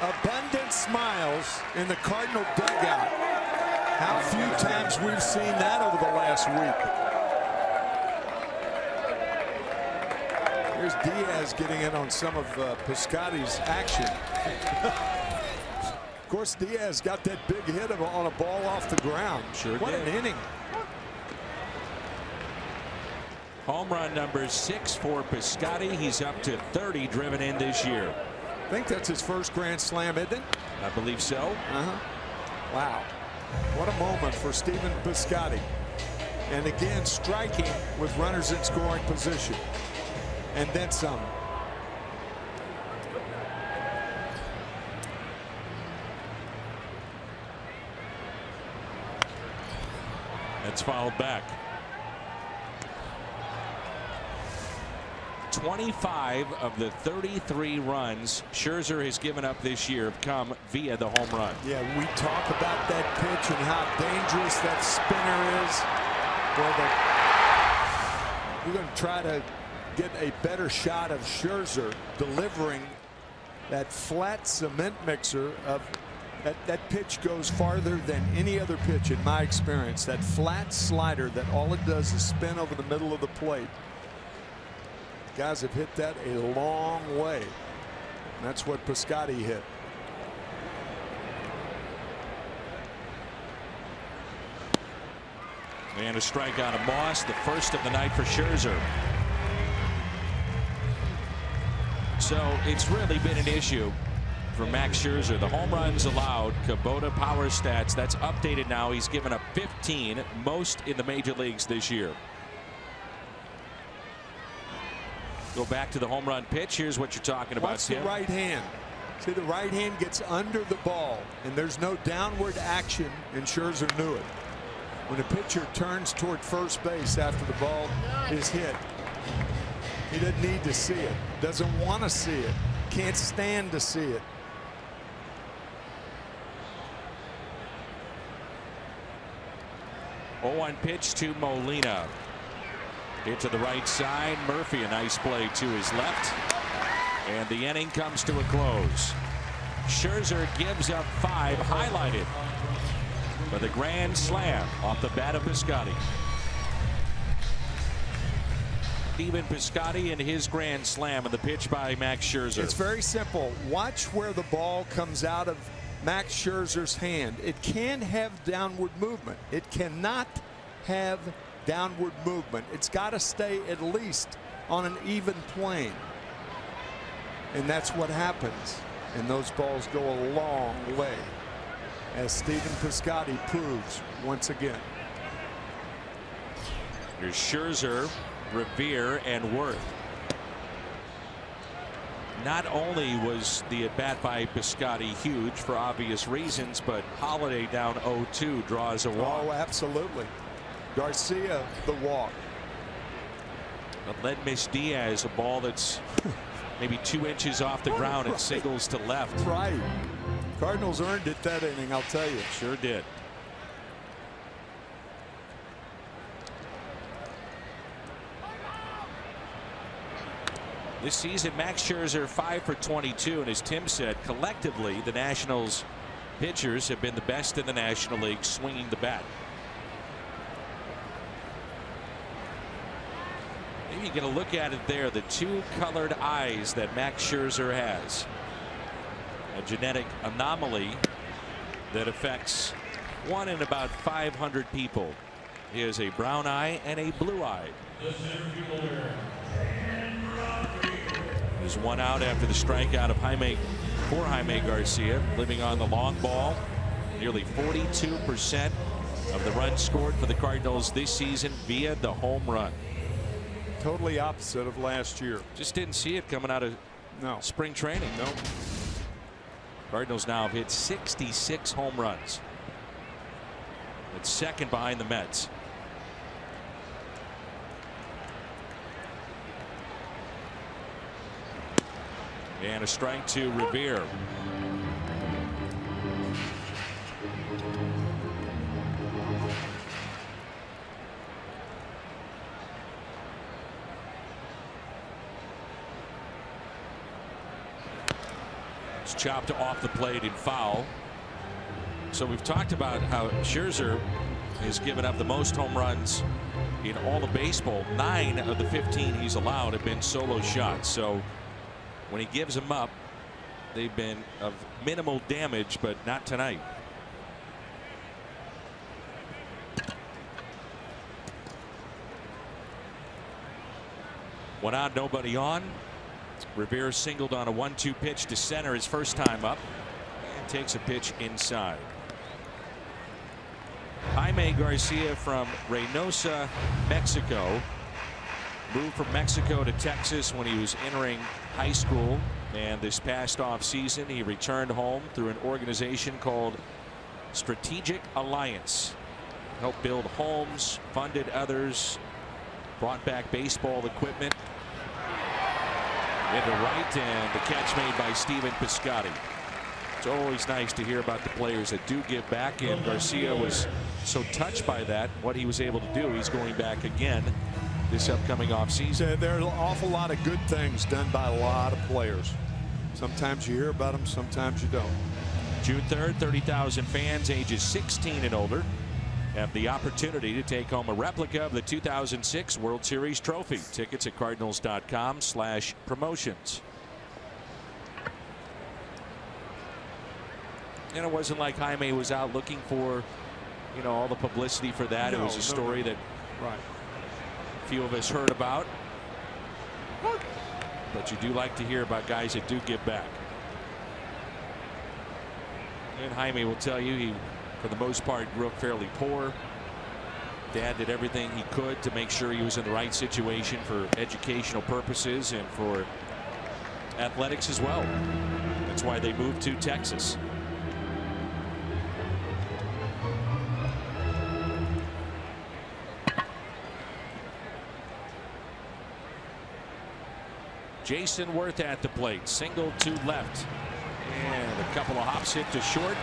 Speaker 2: Abundant smiles in the Cardinal dugout. How few times we've seen that over the last week. Here's Diaz getting in on some of Piscotty's action. Of course, Diaz got that big hit on a ball off the ground.
Speaker 1: Sure
Speaker 2: what
Speaker 1: did.
Speaker 2: an inning.
Speaker 1: Home run number 6 for Piscotty. He's up to 30 driven in this year.
Speaker 2: I think that's his first grand slam, isn't it?
Speaker 1: I believe so.
Speaker 2: Wow. What a moment for Stephen Piscotty. And again, striking with runners in scoring position. And then some.
Speaker 1: It's fouled back. 25 of the 33 runs Scherzer has given up this year have come via the home run.
Speaker 2: Yeah, we talk about that pitch and how dangerous that spinner is. We're going to try to get a better shot of Scherzer delivering that flat cement mixer of that pitch goes farther than any other pitch in my experience. That flat slider that all it does is spin over the middle of the plate. Guys have hit that a long way. And that's what Piscotty hit.
Speaker 1: And a strikeout of Moss, the first of the night for Scherzer. So it's really been an issue for Max Scherzer. The home runs allowed, Kubota Power Stats, that's updated now. He's given up 15, most in the major leagues this year. Go back to the home run pitch. Here's what you're talking about,
Speaker 2: Watch
Speaker 1: Tim.
Speaker 2: the right hand. See, the right hand gets under the ball, and there's no downward action, and Scherzer knew it. When a pitcher turns toward first base after the ball is hit, he doesn't need to see it, doesn't want to see it, can't stand to see it.
Speaker 1: On pitch to Molina. Hit to the right side. Murphy, a nice play to his left. And the inning comes to a close. Scherzer gives up 5, highlighted for the grand slam off the bat of Piscotty. Steven Piscotty and his grand slam, and the pitch by Max Scherzer.
Speaker 2: It's very simple. Watch where the ball comes out of Max Scherzer's hand. It can have downward movement. It cannot have downward movement. It's got to stay at least on an even plane. And that's what happens. And those balls go a long way, as Steven Piscotty proves once again.
Speaker 1: Here's Scherzer, Revere, and Worth. Not only was the at-bat by Piscotty huge for obvious reasons, but Holiday down 0-2 draws a walk.
Speaker 2: Oh, absolutely. Garcia, the walk.
Speaker 1: But Ledmus Diaz, a ball that's maybe 2 inches off the ground and singles to left.
Speaker 2: Right. Cardinals earned it that inning, I'll tell you.
Speaker 1: Sure did. This season, Max Scherzer 5 for 22, and as Tim said, collectively the Nationals pitchers have been the best in the National League swinging the bat. Maybe you get a look at it there, the 2 colored eyes that Max Scherzer has. A genetic anomaly that affects 1 in about 500 people. He has a brown eye and a blue eye. There's 1 out after the strikeout of Jaime Garcia, living on the long ball. Nearly 42% of the runs scored for the Cardinals this season via the home run.
Speaker 2: Totally opposite of last year.
Speaker 1: Just didn't see it coming out of spring training.
Speaker 2: No.
Speaker 1: Cardinals now have hit 66 home runs. It's second behind the Mets. And a strike to Revere. It's chopped off the plate in foul. So we've talked about how Scherzer has given up the most home runs in all of baseball. 9 of the 15 he's allowed have been solo shots. So when he gives them up, they've been of minimal damage, but not tonight. One out, nobody on. Revere singled on a 1-2 pitch to center his first time up, and takes a pitch inside. Jaime Garcia from Reynosa, Mexico. Moved from Mexico to Texas when he was entering high school, and this past off season he returned home through an organization called Strategic Alliance. Helped build homes, funded others, brought back baseball equipment. Into right, and the catch made by Steven Piscotty. It's always nice to hear about the players that do give back, and Garcia was so touched by that, what he was able to do. He's going back again this upcoming offseason.
Speaker 2: There are an awful lot of good things done by a lot of players. Sometimes you hear about them, sometimes you don't.
Speaker 1: June 3rd, 30,000 fans ages 16 and older have the opportunity to take home a replica of the 2006 World Series trophy. Tickets at cardinals.com/promotions. And it wasn't like Jaime was out looking for, all the publicity for that. It was a story that
Speaker 2: right.
Speaker 1: few of us heard about. but you do like to hear about guys that do give back. And Jaime will tell you he, for the most part, grew up fairly poor. Dad did everything he could to make sure he was in the right situation for educational purposes and for athletics as well. That's why they moved to Texas. Jason Worth at the plate, single to left, and a couple of hops hit to short.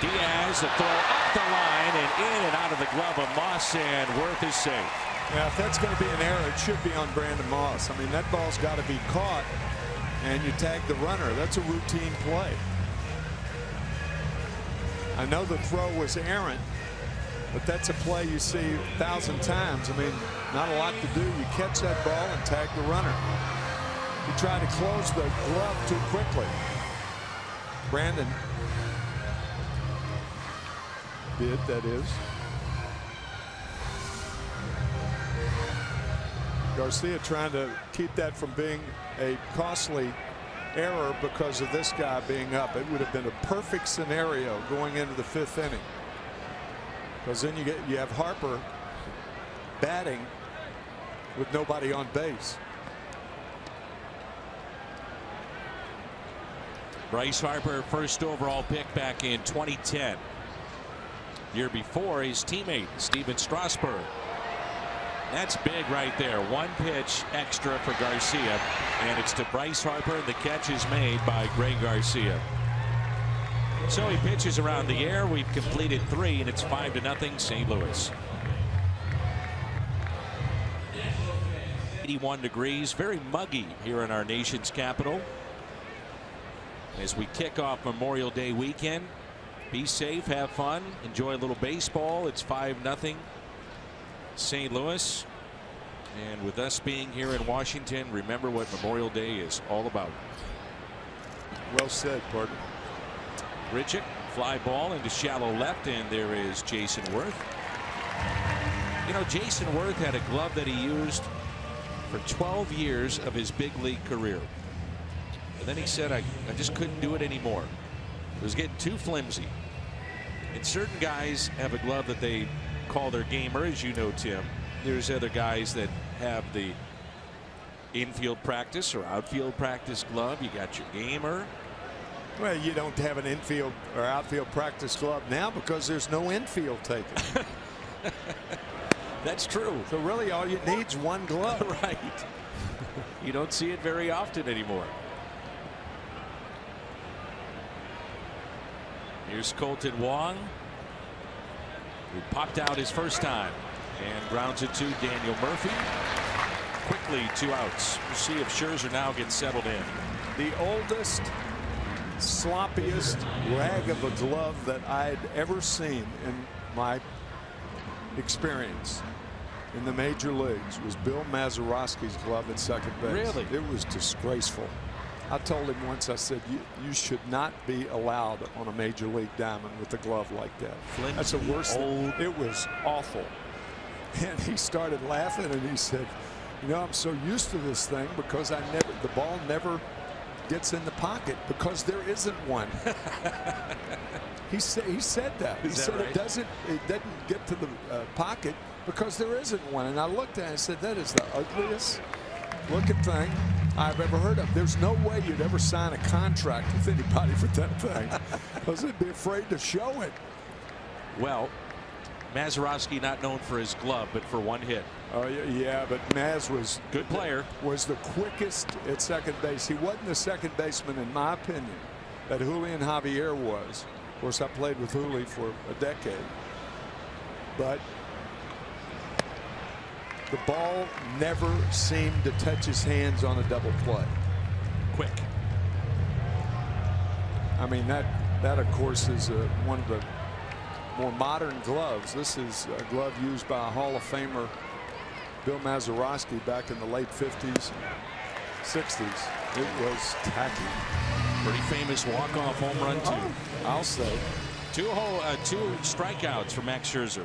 Speaker 1: Diaz, the throw up the line and in and out of the glove of Moss, and Worth is safe.
Speaker 2: Yeah, if that's going to be an error, it should be on Brandon Moss. I mean, that ball's got to be caught, and you tag the runner. That's a routine play. I know the throw was errant, but that's a play you see 1,000 times. I mean, not a lot to do. You catch that ball and tag the runner. You try to close the glove too quickly. Brandon did, that is. Garcia trying to keep that from being a costly error because of this guy being up. It would have been a perfect scenario going into the 5th inning, because then you have Harper batting with nobody on base.
Speaker 1: Bryce Harper, first overall pick back in 2010. Year before, his teammate Steven Strasburg. That's big right there. One pitch extra for Garcia, and it's to Bryce Harper, and the catch is made by Greg Garcia. So he pitches around the air. We've completed 3, and it's 5-0 St. Louis. 81 degrees, very muggy here in our nation's capital. As we kick off Memorial Day weekend, be safe, have fun, enjoy a little baseball. It's 5-0 St. Louis. And with us being here in Washington, remember what Memorial Day is all about.
Speaker 2: Well said, partner.
Speaker 1: Ridgick, fly ball into shallow left, and there is Jason Worth. You know, Jason Worth had a glove that he used for 12 years of his big league career. And then he said, I just couldn't do it anymore. It was getting too flimsy. And certain guys have a glove that they call their gamer, as you know, Tim. There's other guys that have the infield practice or outfield practice glove. You got your gamer.
Speaker 2: Well, you don't have an infield or outfield practice glove now because there's no infield taken.
Speaker 1: That's true.
Speaker 2: So really all you need is one glove.
Speaker 1: Right. You don't see it very often anymore. Here's Colton Wong, who popped out his first time and grounds it to Daniel Murphy. Quickly 2 outs. We'll see if Scherzer now gets settled in.
Speaker 2: The oldest, sloppiest rag of a glove that I'd ever seen in my experience in the major leagues was Bill Mazeroski's glove at second base.
Speaker 1: Really?
Speaker 2: It was disgraceful. I told him once, I said, you should not be allowed on a major league diamond with a glove like that.
Speaker 1: Flimsy,
Speaker 2: that's the worst
Speaker 1: old.
Speaker 2: thing. It was awful. And he started laughing and he said, you know, I'm so used to this thing because the ball never gets in the pocket because there isn't one. He said that. He said right? It doesn't get to the pocket because there isn't one. And I looked at it and said, that is the ugliest looking thing I've ever heard of. There's no way you'd ever sign a contract with anybody for that thing because they'd be afraid to show it.
Speaker 1: Well, Mazeroski not known for his glove, but for one hit.
Speaker 2: Oh yeah, but Maz was
Speaker 1: good player.
Speaker 2: Was the quickest at second base. He wasn't the second baseman, in my opinion, that Julian Javier was. Of course, I played with Juli for a decade, but the ball never seemed to touch his hands on a double play.
Speaker 1: Quick.
Speaker 2: I mean, that of course is one of the more modern gloves. This is a glove used by a Hall of Famer, Bill Mazeroski, back in the late 50s, 60s. It was tacky.
Speaker 1: Pretty famous walk-off home run too.
Speaker 2: I'll say.
Speaker 1: Two strikeouts for Max Scherzer.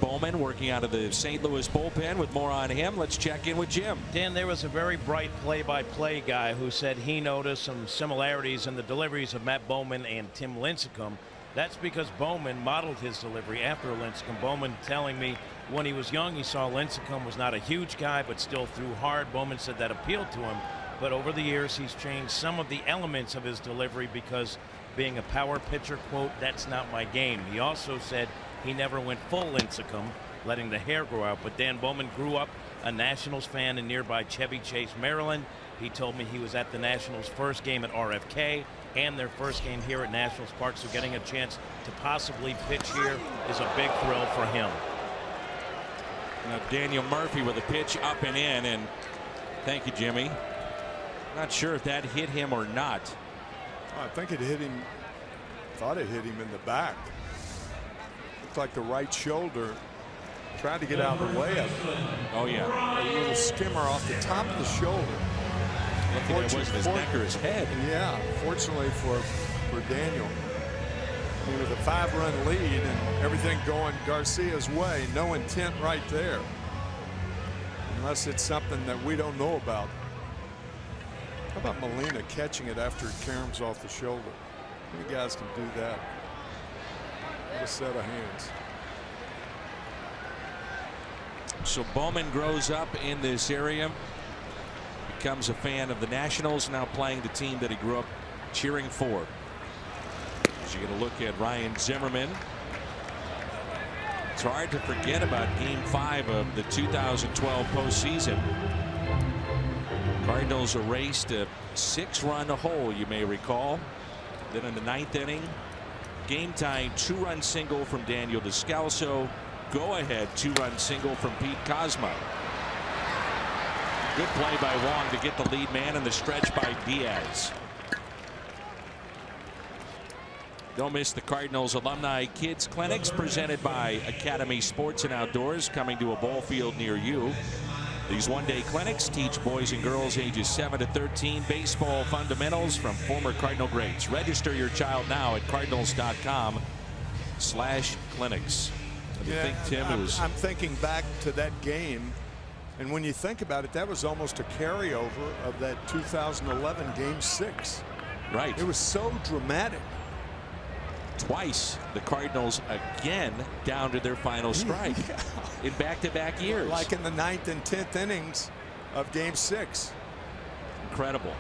Speaker 1: Bowman working out of the St. Louis bullpen. With more on him, let's check in with Jim.
Speaker 3: Dan, there was a very bright play-by-play guy who said he noticed some similarities in the deliveries of Matt Bowman and Tim Lincecum. That's because Bowman modeled his delivery after Lincecum. Bowman telling me when he was young he saw Lincecum was not a huge guy but still threw hard. Bowman said that appealed to him, but over the years he's changed some of the elements of his delivery because being a power pitcher, quote, that's not my game. He also said he never went full Lincecum, letting the hair grow out. But Dan Bowman grew up a Nationals fan in nearby Chevy Chase, Maryland. He told me he was at the Nationals' first game at RFK and their first game here at Nationals Park, so getting a chance to possibly pitch here is a big thrill for him.
Speaker 1: Now Daniel Murphy with a pitch up and in, and thank you, Jimmy. Not sure if that hit him or not.
Speaker 2: I think it hit him. Thought it hit him in the back. Looked like the right shoulder. Tried to get out of the way of it.
Speaker 1: Oh yeah.
Speaker 2: A little skimmer off the top of the shoulder.
Speaker 1: Lucky it wasn't his neck or his head.
Speaker 2: Yeah, fortunately for Daniel. I mean, with a 5-run lead and everything going Garcia's way, no intent right there. Unless it's something that we don't know about. How about Molina catching it after it caroms off the shoulder? How many guys can do that? What a set of hands.
Speaker 1: So Bowman grows up in this area, becomes a fan of the Nationals, now playing the team that he grew up cheering for. As you get a look at Ryan Zimmerman. It's hard to forget about Game 5 of the 2012 postseason. Cardinals erased a 6-run hole, you may recall. Then in the 9th inning, game tying 2-run single from Daniel Descalso. Go ahead 2-run single from Pete Kozma. Good play by Wong to get the lead man in the stretch by Diaz. Don't miss the Cardinals Alumni Kids Clinics presented by Academy Sports and Outdoors, coming to a ball field near you. These one-day clinics teach boys and girls ages 7 to 13 baseball fundamentals from former Cardinal greats. Register your child now at cardinals.com/clinics. What do you think, Tim?
Speaker 2: I'm thinking back to that game, and when you think about it, that was almost a carryover of that 2011 Game 6.
Speaker 1: Right.
Speaker 2: It was so dramatic.
Speaker 1: Twice the Cardinals again down to their final strike in back-to-back years.
Speaker 2: Like in the 9th and 10th innings of Game 6.
Speaker 1: Incredible.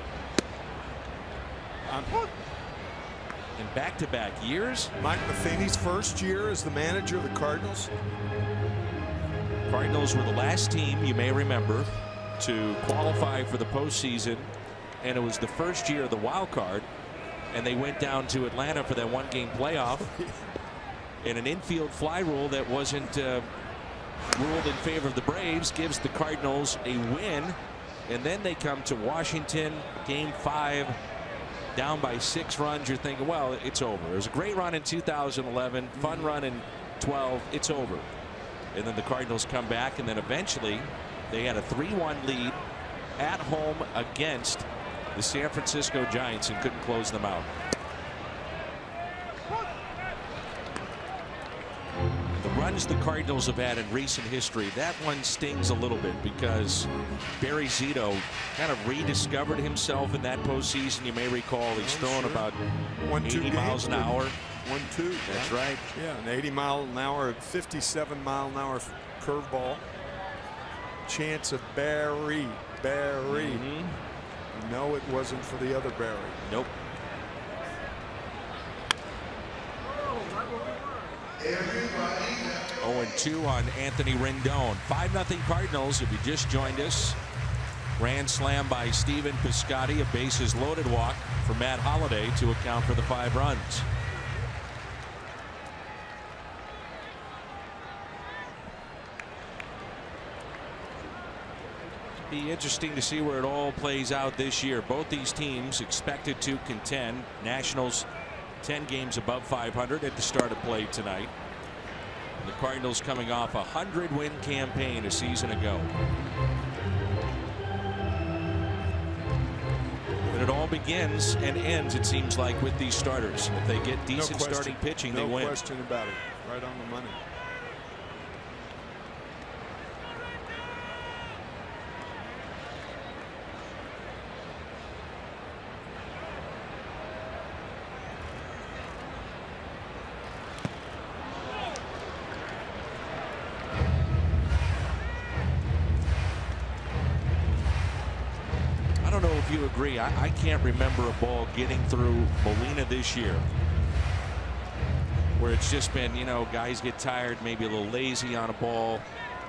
Speaker 1: In back-to-back years.
Speaker 2: Mike Matheny's first year as the manager of the Cardinals.
Speaker 1: Cardinals were the last team, you may remember, to qualify for the postseason, and it was the first year of the wild card. And they went down to Atlanta for that one-game playoff. And an infield fly rule that wasn't ruled in favor of the Braves gives the Cardinals a win. And then they come to Washington, Game 5, down by 6 runs. You're thinking, well, it's over. It was a great run in 2011, fun run in 12. It's over. And then the Cardinals come back, and then eventually they had a 3-1 lead at home against the San Francisco Giants and couldn't close them out. The runs the Cardinals have had in recent history, that one stings a little bit because Barry Zito kind of rediscovered himself in that postseason. You may recall he's thrown about 80 miles an hour.
Speaker 2: 1-2.
Speaker 1: That's right.
Speaker 2: Yeah, an 80-mile-an-hour, 57-mile-an-hour curveball. Chance of Barry. No, it wasn't for the other Barry.
Speaker 1: Nope. 0-2 on Anthony Rendon. 5-0 Cardinals. If you just joined us, grand slam by Stephen Piscotty, a bases loaded walk for Matt Holliday to account for the 5 runs. Be interesting to see where it all plays out this year. Both these teams expected to contend. Nationals 10 games above 500 at the start of play tonight. The Cardinals coming off a 100-win campaign a season ago. But it all begins and ends, it seems like, with these starters. If they get decent starting pitching, they win.
Speaker 2: No question about it. Right on the money.
Speaker 1: to agree. I can't remember a ball getting through Molina this year where it's just been, you know, guys get tired, maybe a little lazy on a ball.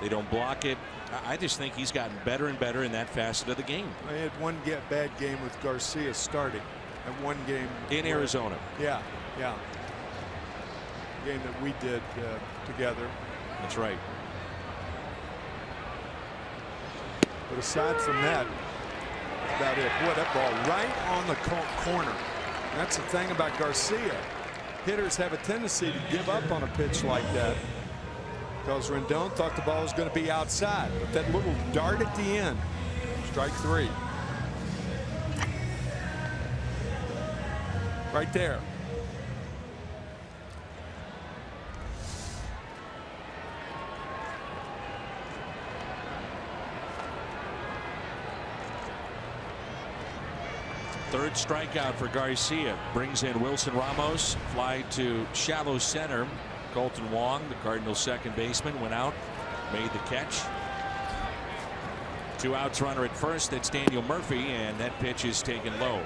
Speaker 1: They don't block it. I just think he's gotten better and better in that facet of the game.
Speaker 2: I had one bad game with Garcia starting, and one game
Speaker 1: in Arizona.
Speaker 2: Yeah. Game that we did together.
Speaker 1: That's right.
Speaker 2: But aside from that, that's about it. Boy, that ball right on the corner. That's the thing about Garcia. Hitters have a tendency to give up on a pitch like that because Rendon thought the ball was going to be outside. But that little dart at the end, strike 3. Right there.
Speaker 1: Third strikeout for Garcia. Brings in Wilson Ramos. Fly to shallow center. Colton Wong, the Cardinals second baseman, went out, made the catch. 2 outs, runner at first. That's Daniel Murphy, and that pitch is taken low.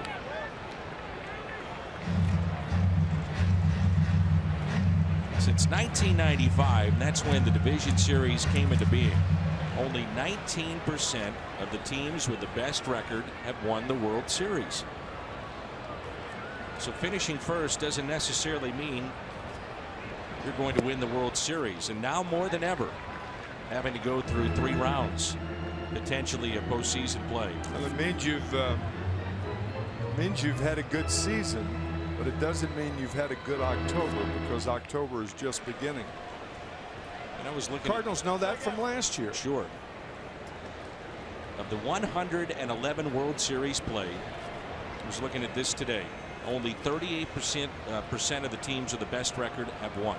Speaker 1: Since 1995, that's when the division series came into being. Only 19% of the teams with the best record have won the World Series. So finishing first doesn't necessarily mean you're going to win the World Series. And now more than ever, having to go through 3 rounds, potentially a postseason play.
Speaker 2: Well, it means you've had a good season, but it doesn't mean you've had a good October, because October is just beginning.
Speaker 1: And I was looking.
Speaker 2: Cardinals know that from last year.
Speaker 1: Sure. Of the 111 World Series played, I was looking at this today. Only 38% of the teams with the best record have won.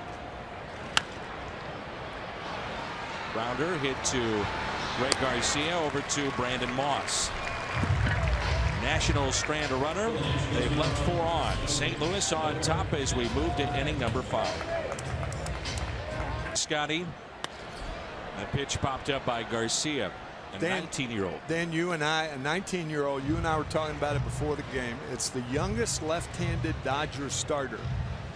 Speaker 1: Grounder hit to Greg Garcia, over to Brandon Moss. Nationals strand a runner. They've left 4 on. St. Louis on top as we move to inning number 5. Scotty. The pitch popped up by Garcia. A 19-year-old.
Speaker 2: Dan, you and I, a 19-year-old, you and I were talking about it before the game. It's the youngest left-handed Dodgers starter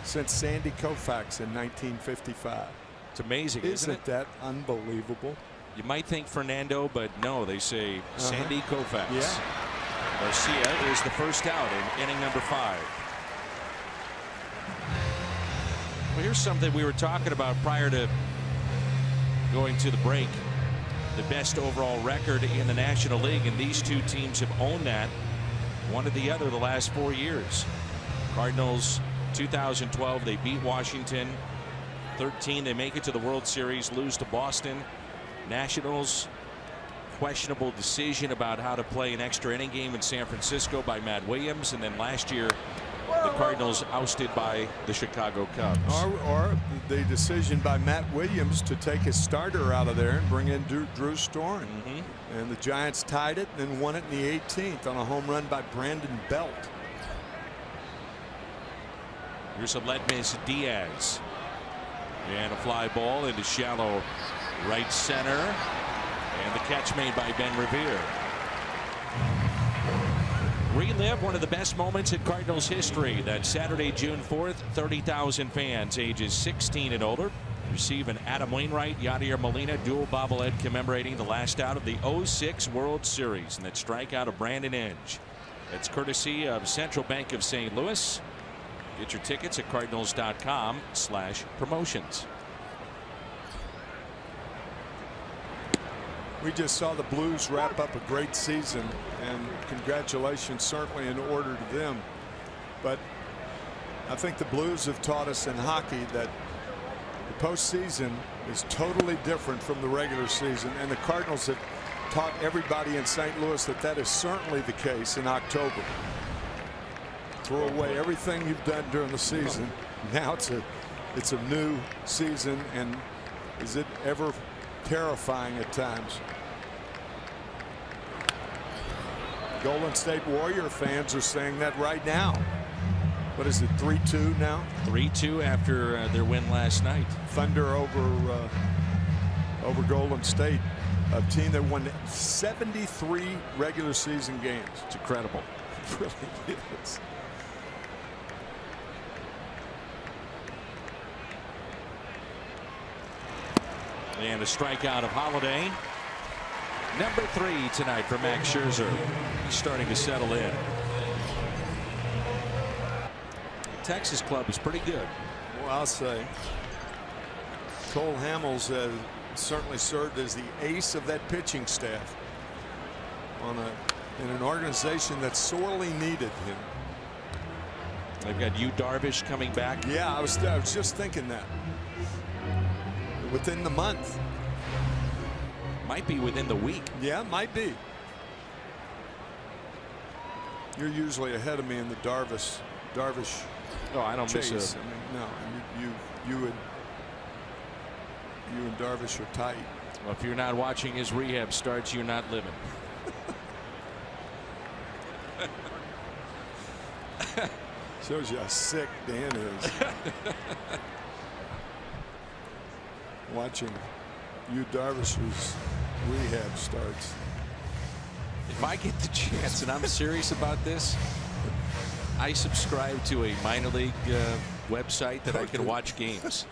Speaker 2: since Sandy Koufax in 1955.
Speaker 1: It's amazing, isn't it?
Speaker 2: That unbelievable?
Speaker 1: You might think Fernando, but no, they say Sandy Koufax.
Speaker 2: Yeah.
Speaker 1: Garcia is the first out in inning number 5. Well, here's something we were talking about prior to going to the break. The best overall record in the National League, and these 2 teams have owned that, one or the other, the last 4 years. Cardinals 2012, they beat Washington. 13, they make it to the World Series, lose to Boston. Nationals, questionable decision about how to play an extra inning game in San Francisco by Matt Williams, and then last year the Cardinals ousted by the Chicago Cubs.
Speaker 2: Or the decision by Matt Williams to take his starter out of there and bring in Drew Storen. And the Giants tied it and then won it in the 18th on a home run by Brandon Belt.
Speaker 1: Here's Aledmys Diaz. And a fly ball into shallow right center. And the catch made by Ben Revere. Relive one of the best moments in Cardinals history. That Saturday, June 4th, 30,000 fans ages 16 and older receive an Adam Wainwright, Yadier Molina dual bobblehead commemorating the last out of the 06 World Series, and that strikeout of Brandon Edge. That's courtesy of Central Bank of St. Louis. Get your tickets at cardinals.com/promotions.
Speaker 2: We just saw the Blues wrap up a great season, and congratulations certainly in order to them. But I think the Blues have taught us in hockey that the postseason is totally different from the regular season, and the Cardinals have taught everybody in St. Louis that that is certainly the case in October. Throw away everything you've done during the season. Now it's a new season, and is it ever terrifying at times? Golden State Warrior fans are saying that right now. What is it, 3-2 now?
Speaker 1: 3-2 after their win last night.
Speaker 2: Thunder over Golden State. a team that won 73 regular season games.
Speaker 1: It's incredible.
Speaker 2: It really is.
Speaker 1: And a strikeout of Holiday. Number 3 tonight for Max Scherzer. He's starting to settle in. Texas club is pretty good.
Speaker 2: Well, I'll say Cole Hamels has certainly served as the ace of that pitching staff in an organization that sorely needed him.
Speaker 1: They've got Yu Darvish coming back.
Speaker 2: Yeah, I was just thinking that. Within the month.
Speaker 1: Might be within the week.
Speaker 2: Yeah, might be. You're usually ahead of me in the Darvish.
Speaker 1: Oh, I don't
Speaker 2: chase.
Speaker 1: miss it.
Speaker 2: I mean, no, you and Darvish are tight.
Speaker 1: Well, if you're not watching his rehab starts, you're not living.
Speaker 2: Shows you how sick Dan is. Watching Yu Darvish's rehab starts.
Speaker 1: If I get the chance, and I'm serious about this, I subscribe to a minor league website that I can watch games,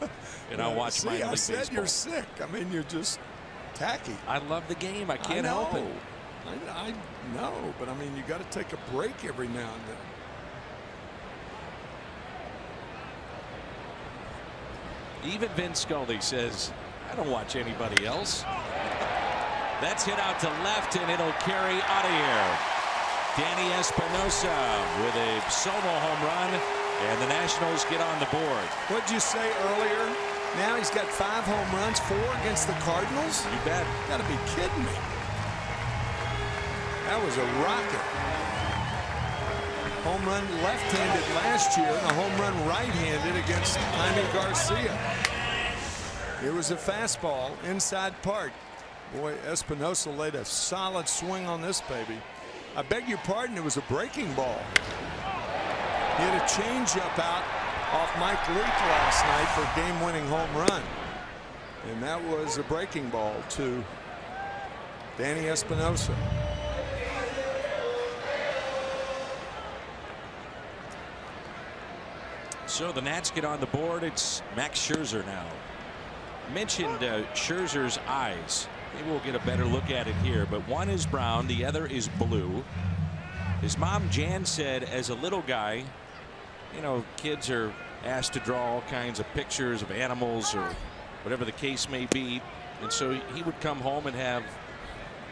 Speaker 1: and I'll watch minor league
Speaker 2: I
Speaker 1: baseball.
Speaker 2: said you're sick. I mean, you're just tacky.
Speaker 1: I love the game. I can't help it.
Speaker 2: I know, but I mean, you got to take a break every now and then.
Speaker 1: Even Vince Scully says, I don't watch anybody else. That's hit out to left, and it'll carry out of here. Danny Espinosa with a solo home run, and the Nationals get on the board.
Speaker 2: What'd you say earlier? Now he's got 5 home runs, 4 against the Cardinals?
Speaker 1: You bet.
Speaker 2: You gotta be kidding me. That was a rocket. Home run left-handed last year and a home run right-handed against Jaime Garcia. It was a fastball inside park. Boy, Espinosa laid a solid swing on this baby. I beg your pardon, it was a breaking ball. He had a changeup out off Mike Leake last night for a game-winning home run. And that was a breaking ball to Danny Espinosa.
Speaker 1: So the Nats get on the board. It's Max Scherzer now. Mentioned Scherzer's eyes. Maybe we'll get a better look at it here, but one is brown, the other is blue. His mom Jan said as a little guy, you know, kids are asked to draw all kinds of pictures of animals or whatever the case may be, and so he would come home and have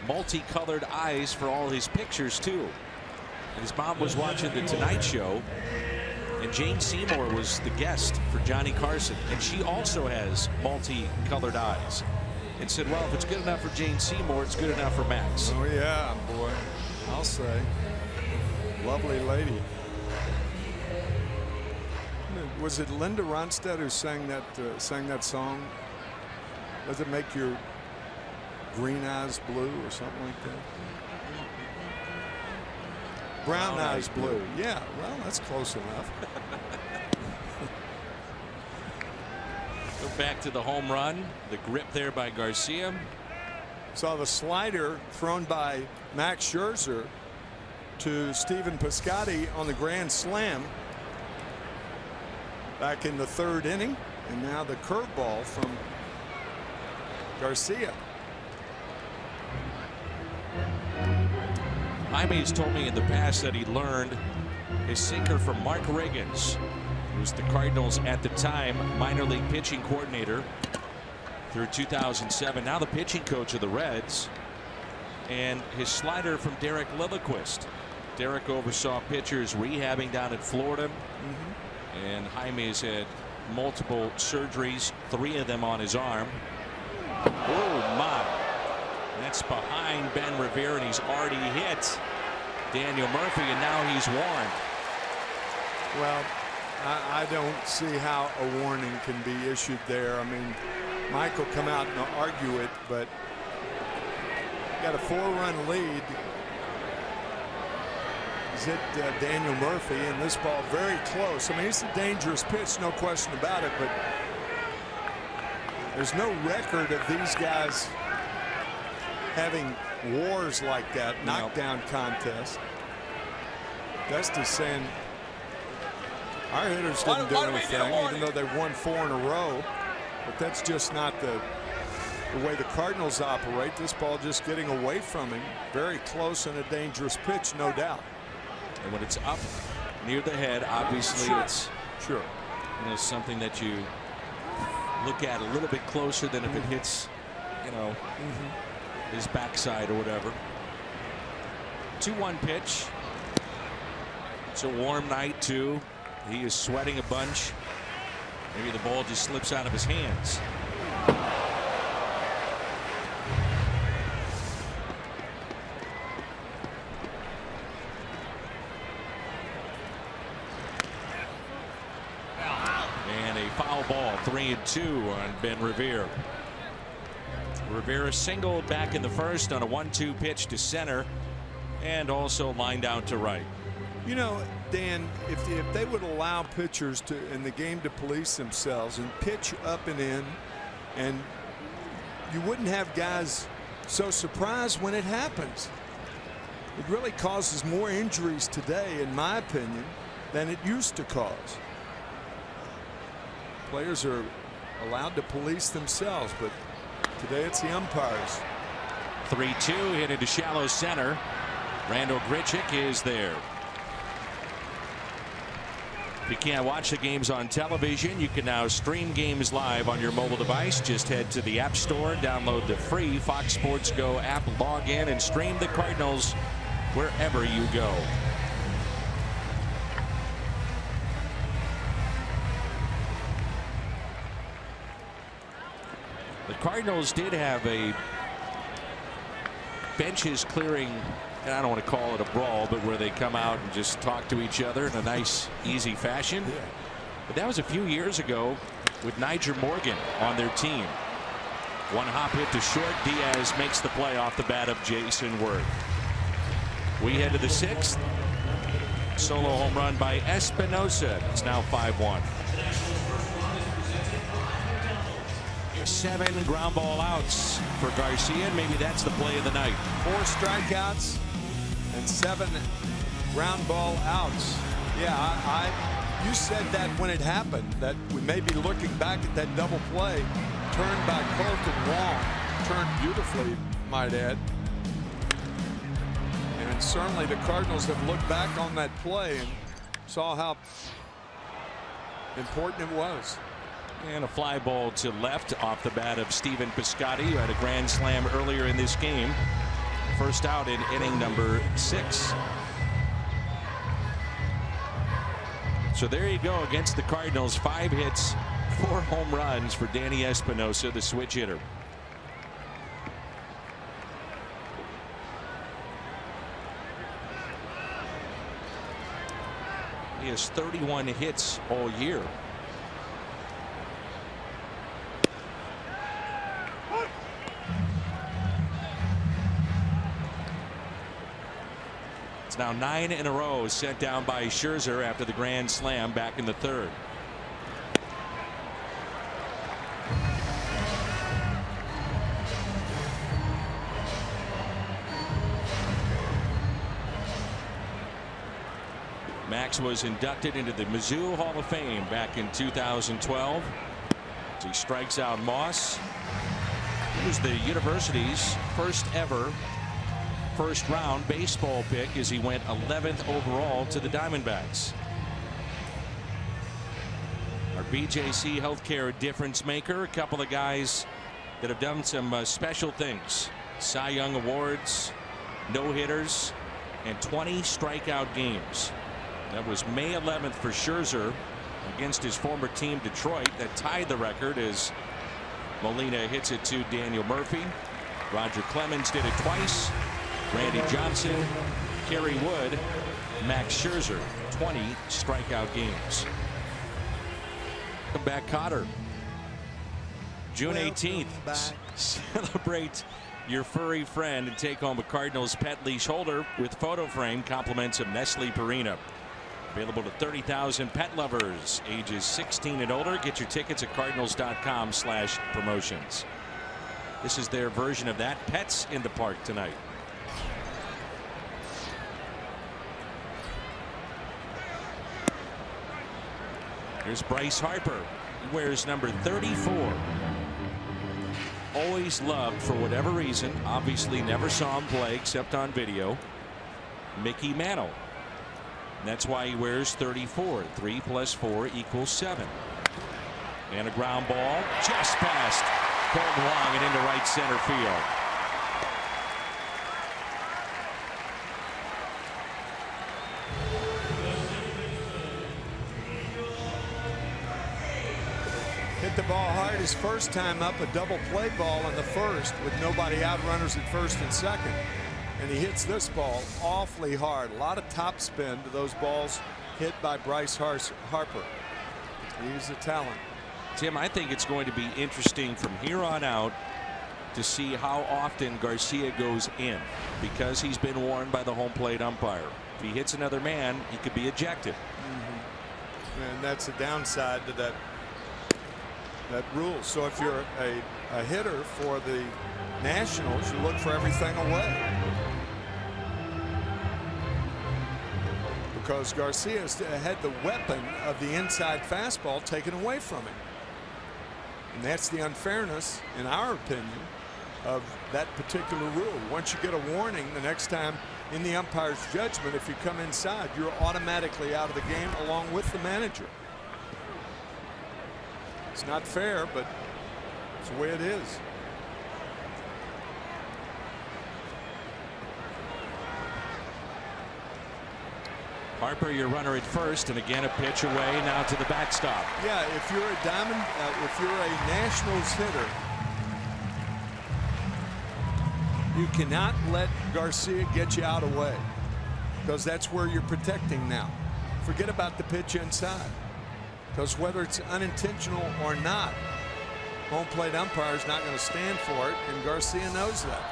Speaker 1: multicolored eyes for all his pictures too. And his mom was watching the Tonight Show, and Jane Seymour was the guest for Johnny Carson, and she also has multicolored eyes, and said, well, if it's good enough for Jane Seymour, it's good enough for Max.
Speaker 2: Oh yeah, boy, I'll say. Lovely lady. Was it Linda Ronstadt who sang that song? Does it make your green eyes blue or something like that? Brown eyes blue. Yeah, well, that's close enough.
Speaker 1: Go back to the home run. The grip there by Garcia.
Speaker 2: Saw the slider thrown by Max Scherzer to Stephen Piscotty on the grand slam back in the 3rd inning, and now the curveball from Garcia.
Speaker 1: Jaime's told me in the past that he learned his sinker from Mark Riggins, who was the Cardinals at the time minor league pitching coordinator through 2007, now the pitching coach of the Reds, and his slider from Derek Lilliquist. Derek oversaw pitchers rehabbing down in Florida, and Jaime's had multiple surgeries, 3 of them on his arm. Oh my. That's behind Ben Revere, and he's already hit Daniel Murphy, and now he's warned.
Speaker 2: Well, I don't see how a warning can be issued there. I mean, Mike will come out and argue it, but got a 4-run lead. He's hit Daniel Murphy, and this ball very close. I mean, it's a dangerous pitch, no question about it, but there's no record of these guys having wars like that, knockdown contests. Dusty's saying our hitters didn't do anything, even though they've won 4 in a row. But that's just not the way the Cardinals operate. This ball just getting away from him. Very close and a dangerous pitch, no doubt.
Speaker 1: And when it's up near the head, obviously it's something that you look at a little bit closer than if it hits, his backside or whatever. 2-1 pitch. It's a warm night too. He is sweating a bunch. Maybe the ball just slips out of his hands. And a foul ball, 3-2 on Ben Revere. Rivera singled back in the first on a 1-2 pitch to center and also lined out to right.
Speaker 2: You know, Dan, if they would allow pitchers in the game to police themselves and pitch up and in, and you wouldn't have guys so surprised when it happens. It really causes more injuries today, in my opinion, than it used to cause. Players are allowed to police themselves, but today it's the umpires.
Speaker 1: 3-2 hit into shallow center. Randall Grichuk is there. If you can't watch the games on television, you can now stream games live on your mobile device. Just head to the App Store, download the free Fox Sports Go app, log in, and stream the Cardinals wherever you go. The Cardinals did have a benches clearing, and I don't want to call it a brawl, but where they come out and just talk to each other in a nice, easy fashion. But that was a few years ago with Niger Morgan on their team. One hop hit to short. Diaz makes the play off the bat of Jason Worth. We head to the 6th. Solo home run by Espinosa. It's now 5-1. 7 ground ball outs for Garcia, and maybe that's the play of the night.
Speaker 2: 4 strikeouts and 7 ground ball outs. Yeah, you said that when it happened, that we may be looking back at that double play turned by Colton Wong, turned beautifully, might add. And certainly the Cardinals have looked back on that play and saw how important it was.
Speaker 1: And a fly ball to left off the bat of Stephen Piscotty, who had a grand slam earlier in this game. First out in inning number 6. So there you go against the Cardinals. 5 hits, 4 home runs for Danny Espinosa, the switch hitter. He has 31 hits all year. It's now 9 in a row sent down by Scherzer after the grand slam back in the 3rd. Max was inducted into the Mizzou Hall of Fame back in 2012. As he strikes out Moss. He was the university's first ever first-round baseball pick as he went 11th overall to the Diamondbacks. Our BJC Healthcare difference maker, a couple of guys that have done some special things. Cy Young Awards, no-hitters, and 20 strikeout games. That was May 11th for Scherzer against his former team Detroit. That tied the record as Molina hits it to Daniel Murphy. Roger Clemens did it twice. Randy Johnson, Kerry Wood, Max Scherzer, 20 strikeout games. Welcome back, Cotter. June 18th. Celebrate your furry friend and take home a Cardinals pet leash holder with photo frame, compliments of Nestle Purina. Available to 30,000 pet lovers ages 16 and older. Get your tickets at cardinals.com/promotions. This is their version of that. Pets in the park tonight. Here's Bryce Harper. He wears number 34. Always loved, for whatever reason, obviously never saw him play except on video, Mickey Mantle. And that's why he wears 34. 3 + 4 = 7. And a ground ball just past Colton Wong and into right center field.
Speaker 2: Hit the ball hard his first time up, a double play ball in the first with nobody out, runners at first and second. And he hits this ball awfully hard. A lot of top spin to those balls hit by Bryce Harper. He's a talent.
Speaker 1: Tim, I think it's going to be interesting from here on out to see how often Garcia goes in, because he's been warned by the home plate umpire. If he hits another man, he could be ejected.
Speaker 2: And that's a downside to that rule. So if you're a hitter for the Nationals, you look for everything away, because Garcia had the weapon of the inside fastball taken away from him. And that's the unfairness, in our opinion, of that particular rule. Once you get a warning, the next time in the umpire's judgment, if you come inside, you're automatically out of the game along with the manager. It's not fair, but it's the way it is.
Speaker 1: Harper, your runner at first, and again a pitch away now to the backstop.
Speaker 2: Yeah, if you're a diamond, if you're a Nationals hitter, you cannot let Garcia get you out of the way, because that's where you're protecting now. Forget about the pitch inside, because whether it's unintentional or not, home plate umpire is not going to stand for it, and Garcia knows that.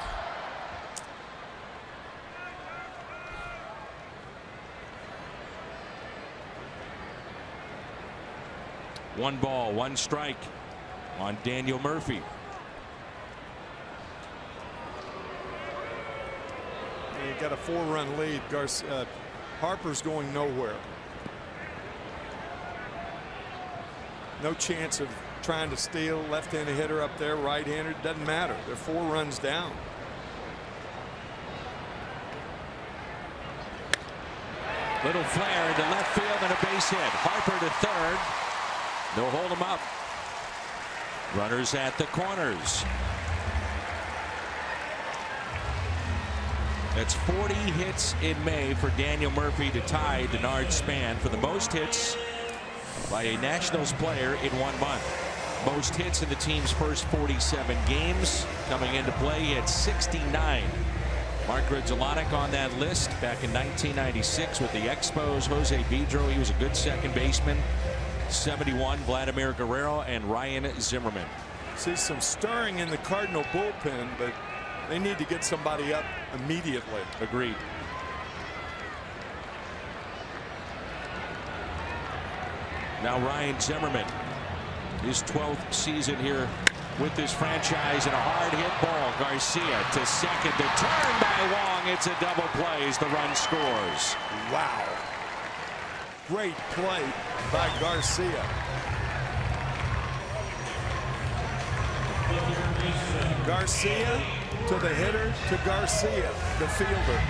Speaker 1: One ball, one strike on Daniel Murphy.
Speaker 2: You got a 4-run lead. Harper's going nowhere. No chance of trying to steal. Left-handed hitter up there, right-handed, doesn't matter. They're 4 runs down.
Speaker 1: Little flare into left field and a base hit. Harper to third. They'll hold him up. Runners at the corners. That's 40 hits in May for Daniel Murphy to tie Denard Span for the most hits by a Nationals player in 1 month. Most hits in the team's first 47 games. Coming into play, he had 69. Mark Grudzielanek on that list back in 1996 with the Expos. Jose Vidro, he was a good second baseman. 71, Vladimir Guerrero and Ryan Zimmerman.
Speaker 2: See some stirring in the Cardinal bullpen, but they need to get somebody up immediately.
Speaker 1: Agreed. Now Ryan Zimmerman, his 12th season here with this franchise, and a hard hit ball. Garcia to second, to turn by Wong. It's a double play as the run scores.
Speaker 2: Wow. Great play by Garcia. Garcia to the hitter, to Garcia, the fielder.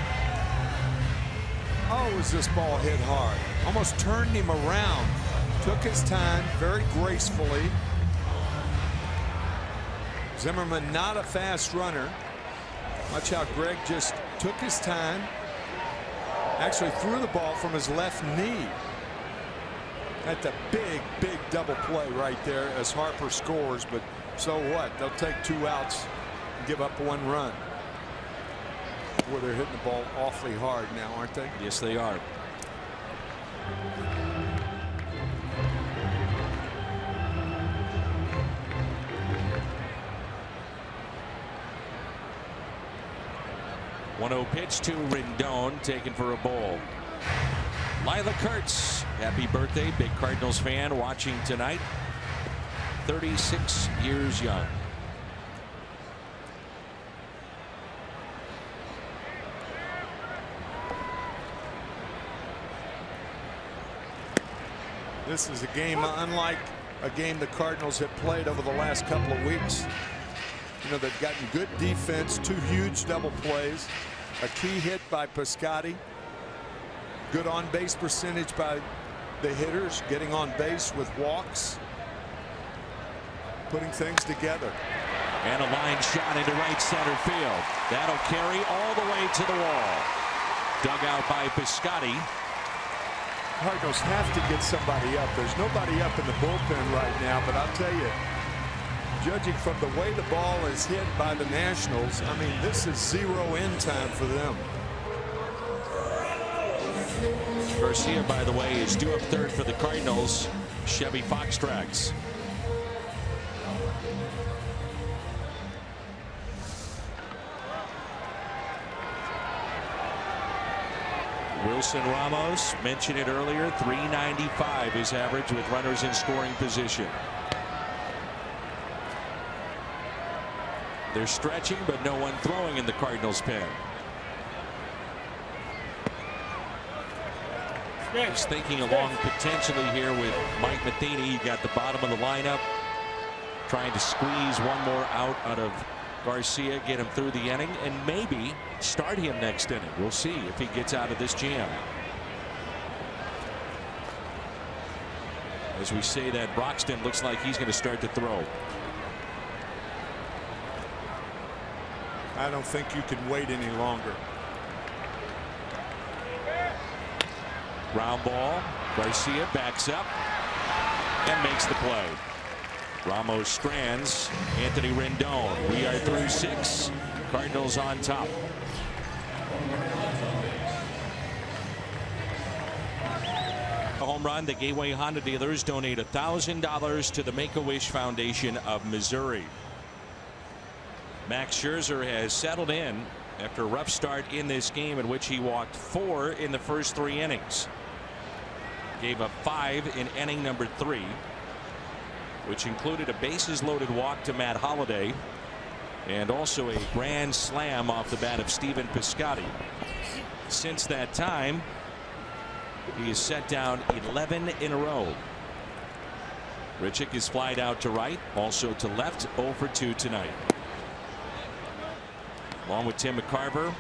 Speaker 2: Oh, was this ball hit hard? Almost turned him around. Took his time very gracefully. Zimmerman not a fast runner. Watch how Greg just took his time. Actually threw the ball from his left knee. That's a big double play right there as Harper scores, but so what? They'll take 2 outs and give up 1 run. Boy, they're hitting the ball awfully hard now, aren't they?
Speaker 1: Yes, they are. One 1-0 pitch to Rendon, taken for a ball. Lila Kurtz, happy birthday, big Cardinals fan watching tonight. 36 years young.
Speaker 2: This is a game unlike a game the Cardinals have played over the last couple of weeks. You know, they've gotten good defense, 2 huge double plays, a key hit by Piscotty, good on base percentage by the hitters, getting on base with walks, putting things together.
Speaker 1: And a line shot into right center field. That'll carry all the way to the wall. Dug out by Piscotty.
Speaker 2: Cardinals have to get somebody up. There's nobody up in the bullpen right now, but I'll tell you, judging from the way the ball is hit by the Nationals, I mean, this is 0-in time for them.
Speaker 1: Garcia, by the way, is due up third for the Cardinals. Chevy Fox tracks. Wilson Ramos, mentioned it earlier, 395 his average with runners in scoring position. They're stretching, but no one throwing in the Cardinals pen. Just thinking along potentially here with Mike Matheny. You got the bottom of the lineup, trying to squeeze one more out of Garcia, get him through the inning, and maybe start him next inning. We'll see if he gets out of this jam. As we say that, Broxton looks like he's going to start to throw.
Speaker 2: I don't think you can wait any longer.
Speaker 1: Ground ball. Garcia backs up and makes the play. Ramos strands Anthony Rendon. We are through 6. Cardinals on top. A home run. The Gateway Honda dealers donate $1,000 to the Make-A-Wish Foundation of Missouri. Max Scherzer has settled in after a rough start in this game in which he walked 4 in the first 3 innings. Gave up 5 in inning number 3, which included a bases loaded walk to Matt Holliday and also a grand slam off the bat of Stephen Piscotty. Since that time, he has set down 11 in a row. Richick is flied out to right, also to left, 0 for 2 tonight. Along with Tim McCarver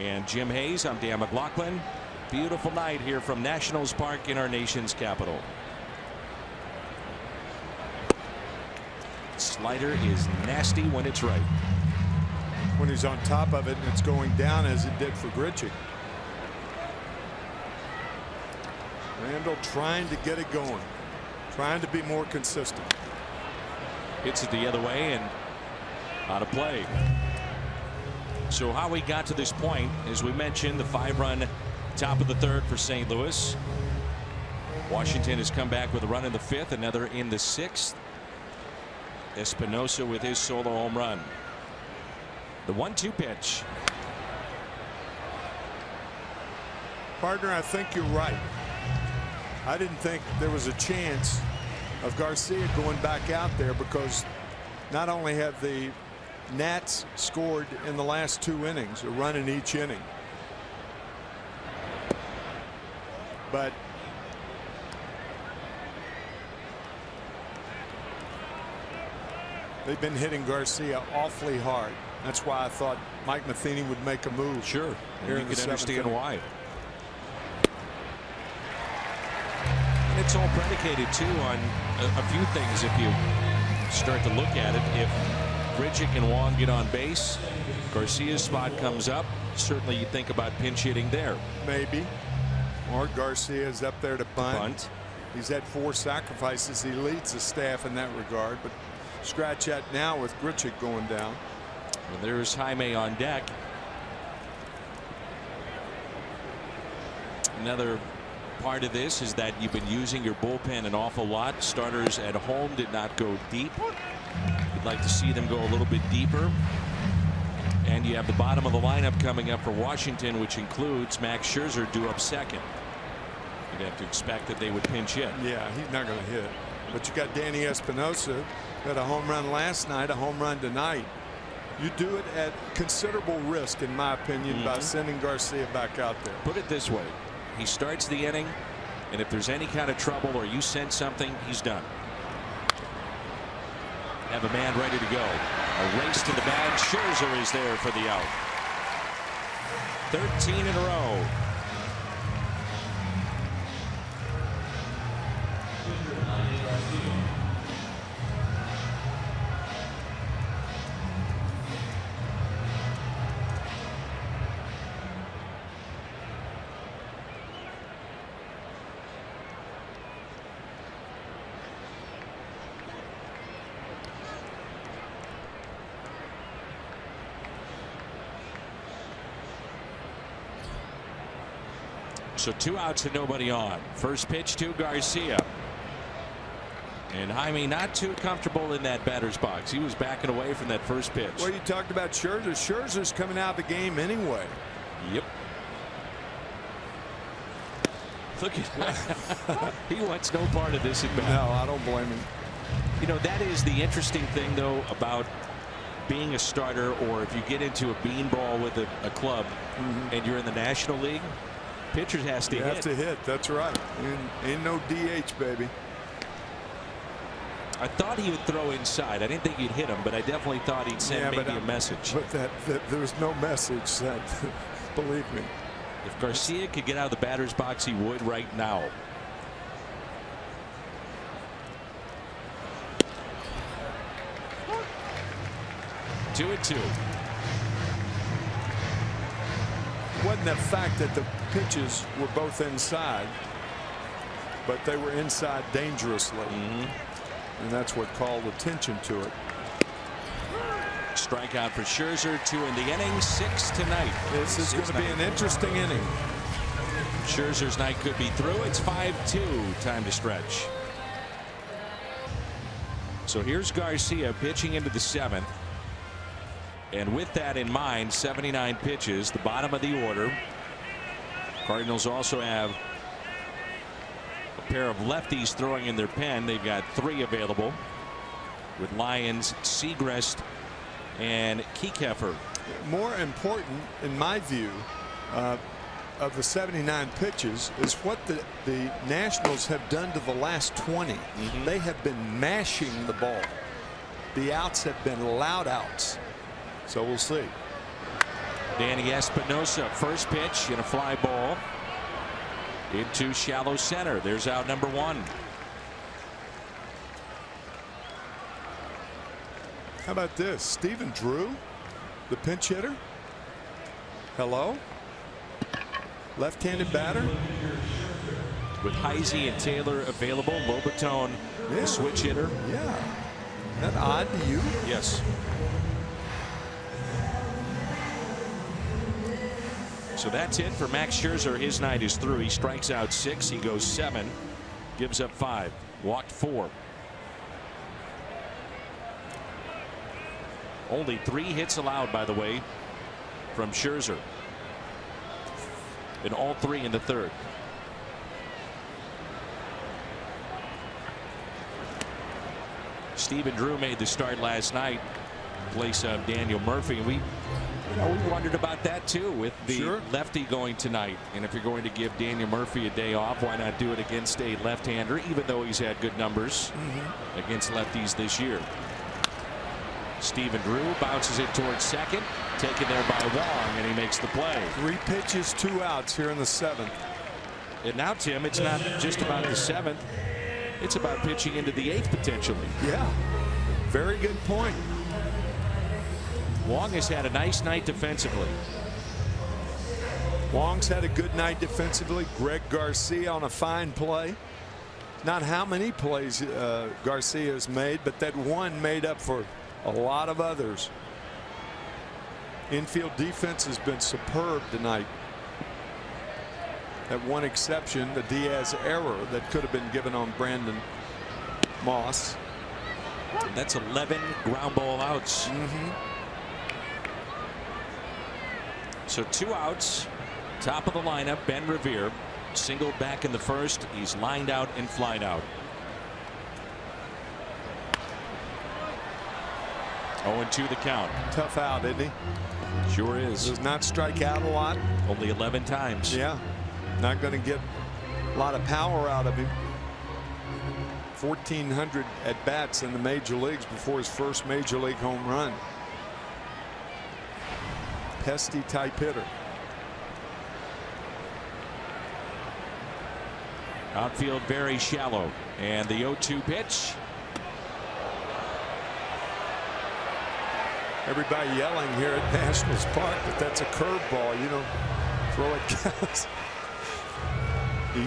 Speaker 1: and Jim Hayes, I'm Dan McLaughlin. Beautiful night here from Nationals Park in our nation's capital. Slider is nasty when it's right.
Speaker 2: When he's on top of it and it's going down as it did for Grichuk. Randall trying to get it going, trying to be more consistent.
Speaker 1: Hits it the other way and out of play. So how we got to this point, as we mentioned, the 5-run top of the 3rd for St. Louis. Washington has come back with a run in the 5th, another in the 6th. Espinosa with his solo home run. The 1-2 pitch.
Speaker 2: Partner, I think you're right. I didn't think there was a chance of Garcia going back out there because not only have the Nats scored in the last 2 innings, a run in each inning, but they've been hitting Garcia awfully hard. That's why I thought Mike Matheny would make a move.
Speaker 1: Sure, and you can understand why. And it's all predicated too on a few things. If you start to look at it, if Grichuk and Wong get on base, Garcia's spot comes up. Certainly you think about pinch hitting there.
Speaker 2: Maybe. Or Garcia's up there to bunt. He's had 4 sacrifices. He leads the staff in that regard. But scratch that now with Grichuk going down.
Speaker 1: And there's Jaime on deck. Another part of this is that you've been using your bullpen an awful lot. Starters at home did not go deep. You'd like to see them go a little bit deeper. And you have the bottom of the lineup coming up for Washington, which includes Max Scherzer due up 2nd. You'd have to expect that they would pinch hit.
Speaker 2: Yeah, he's not going to hit. But you got Danny Espinosa, got a home run last night, a home run tonight. You do it at considerable risk, in my opinion, by sending Garcia back out there.
Speaker 1: Put it this way. He starts the inning And if there's any kind of trouble or you sense something, he's done. Have a man ready to go. A race to the bag. Scherzer is there for the out. 13 in a row. So 2 outs and nobody on. First pitch to Garcia. And Jaime not too comfortable in that batter's box. He was backing away from that first pitch.
Speaker 2: Well, you talked about Scherzer. Scherzer's coming out of the game anyway.
Speaker 1: Yep. Look at that. He wants no part of this at bat.
Speaker 2: No, I don't blame him.
Speaker 1: You know, that is the interesting thing, though, about being a starter, or if you get into a beanball with a club and you're in the National League, pitcher has to hit.
Speaker 2: You have to hit. That's right. Ain't no DH, baby.
Speaker 1: I thought he would throw inside. I didn't think he'd hit him, but I definitely thought he'd send maybe a message.
Speaker 2: But there was no message sent. Believe me.
Speaker 1: If Garcia could get out of the batter's box, he would right now. Two and two.
Speaker 2: It wasn't the fact that the pitches were both inside, but they were inside dangerously. And that's what called attention to it.
Speaker 1: Strikeout for Scherzer, 2 in the inning, 6 tonight.
Speaker 2: This is going to be an interesting inning.
Speaker 1: Scherzer's night could be through. It's 5-2. Time to stretch. So here's Garcia pitching into the 7th. And with that in mind, 79 pitches, the bottom of the order. Cardinals also have a pair of lefties throwing in their pen. They've got 3 available with Lyons, Segrest, and Kiekefer.
Speaker 2: More important, in my view, of the 79 pitches is what the Nationals have done to the last 20. They have been mashing the ball. The outs have been loud outs. So we'll see.
Speaker 1: Danny Espinosa, first pitch in a fly ball into shallow center. There's out number 1.
Speaker 2: How about this? Stephen Drew, the pinch hitter. Hello? Left-handed batter.
Speaker 1: With Heisey and Taylor available, Lobaton, the switch hitter.
Speaker 2: Yeah. Isn't that odd to you?
Speaker 1: Yes. So that's it for Max Scherzer. His night is through. He strikes out 6. He goes 7. Gives up 5. Walked 4. Only 3 hits allowed, by the way, from Scherzer. And all 3 in the 3rd. Stephen Drew made the start last night in place of Daniel Murphy. We wondered about that too, with the lefty going tonight. And if you're going to give Daniel Murphy a day off, why not do it against a left-hander, even though he's had good numbers against lefties this year. Stephen Drew bounces it towards second, taken there by Wong, and he makes the play.
Speaker 2: 3 pitches, 2 outs here in the 7th.
Speaker 1: And now, Tim, it's not just about the 7th. It's about pitching into the 8th potentially.
Speaker 2: Yeah, very good point.
Speaker 1: Wong has had a nice night defensively.
Speaker 2: Wong's had a good night defensively. Greg Garcia on a fine play. Not how many plays Garcia has made, but that one made up for a lot of others. Infield defense has been superb tonight. That one exception, the Diaz error that could have been given on Brandon Moss.
Speaker 1: That's 11 ground ball outs. So 2 outs. Top of the lineup, Ben Revere. Singled back in the 1st. He's lined out and flied out. 0-2 the count.
Speaker 2: Tough out, isn't he?
Speaker 1: Sure is.
Speaker 2: Does not strike out a lot.
Speaker 1: Only 11 times.
Speaker 2: Yeah. Not going to get A lot of power out of him. 1,400 at bats in the major leagues before his first major league home run. Pesty type hitter.
Speaker 1: Outfield very shallow, and the 0-2 pitch.
Speaker 2: Everybody yelling here at Nationals Park that that's a curveball. You don't throw it counts.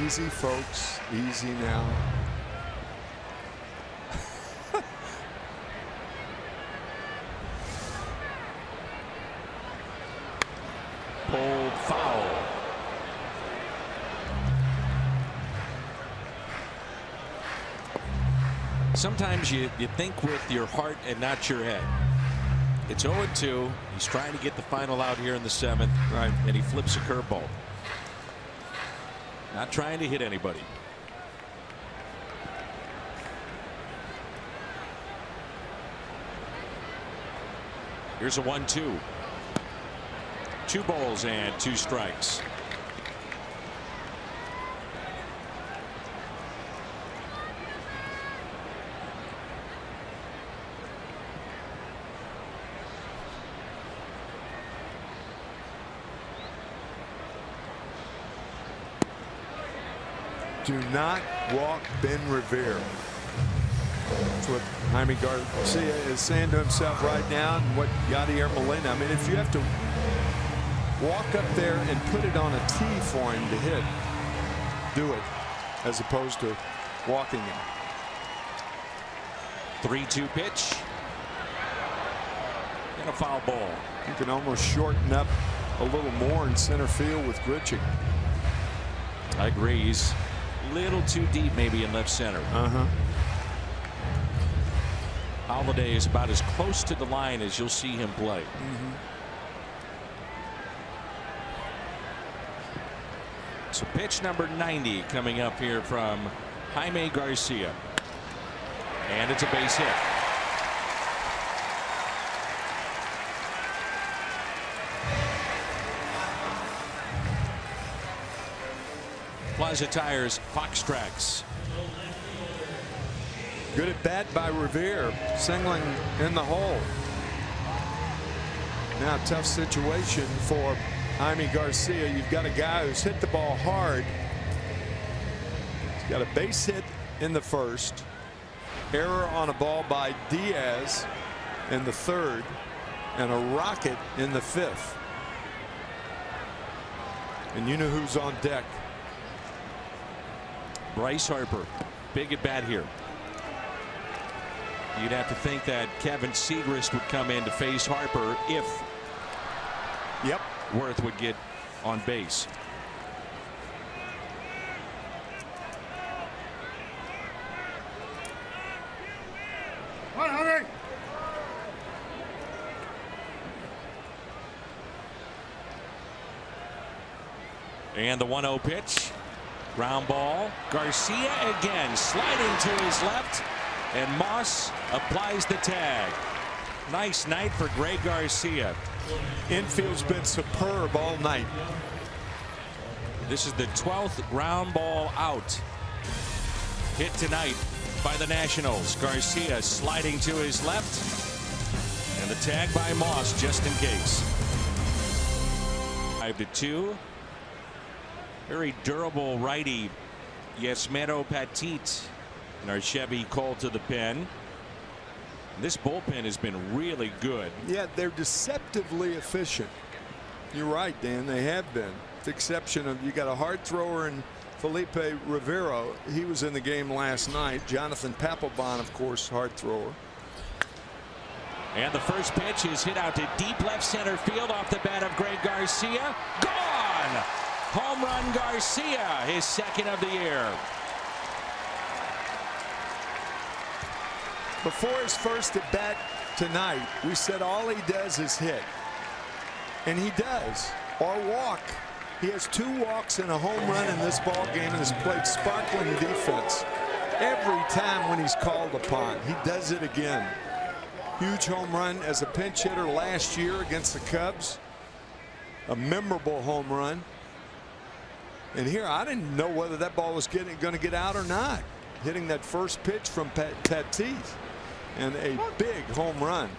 Speaker 2: Easy, folks. Easy now.
Speaker 1: Pulled foul. Sometimes you think with your heart and not your head. It's 0-2. He's trying to get the final out here in the 7th.
Speaker 2: Right.
Speaker 1: And he flips a curveball. Not trying to hit anybody. Here's a 1-2. 2 balls and 2 strikes.
Speaker 2: Do not walk Ben Revere. That's what Jaime Garcia is saying to himself right now, and what Yadier Molina. I mean, if you have to walk up there and put it on a tee for him to hit, do it, as opposed to walking it.
Speaker 1: 3-2 pitch. And a foul ball.
Speaker 2: You can almost shorten up a little more in center field with Grichuk.
Speaker 1: I agree. He's a little too deep maybe in left center. Holiday is about as close to the line as you'll see him play. So pitch number 90 coming up here from Jaime Garcia. And it's a base hit. Plaza Tires Fox Tracks.
Speaker 2: Good at bat by Revere, singling in the hole. Now tough situation for Jaime Garcia. You've got a guy who's hit the ball hard. He's got a base hit in the first, error on a ball by Diaz in the third, and a rocket in the fifth. And you know who's on deck.
Speaker 1: Bryce Harper, big at bat here. You'd have to think that Kevin Segrist would come in to face Harper if Worth would get on base. And the 1-0 pitch. Ground ball. Garcia again sliding to his left, and Moss applies the tag. Nice night for Greg Garcia.
Speaker 2: Infield's been superb all night.
Speaker 1: This is the 12th ground ball out hit tonight by the Nationals. Garcia sliding to his left, and the tag by Moss just in case. 5-2. Very durable righty Yasmero Petit and our Chevy called to the pen. This bullpen has been really good.
Speaker 2: Yeah, they're deceptively efficient. You're right, Dan. They have been. With the exception of, you got a hard thrower in Felipe Rivero. He was in the game last night. Jonathan Papelbon, of course, hard thrower.
Speaker 1: And the first pitch is hit out to deep left center field off the bat of Greg Garcia. Gone! Home run Garcia, his second of the year.
Speaker 2: Before his first at bat tonight, we said all he does is hit. And he does. Or walk. He has 2 walks and a home run in this ball game and has played sparkling defense every time when he's called upon. He does it again. Huge home run as a pinch hitter last year against the Cubs. A memorable home run. And here, I didn't know whether that ball was going to get out or not. Hitting that first pitch from Tatis, and a big home run.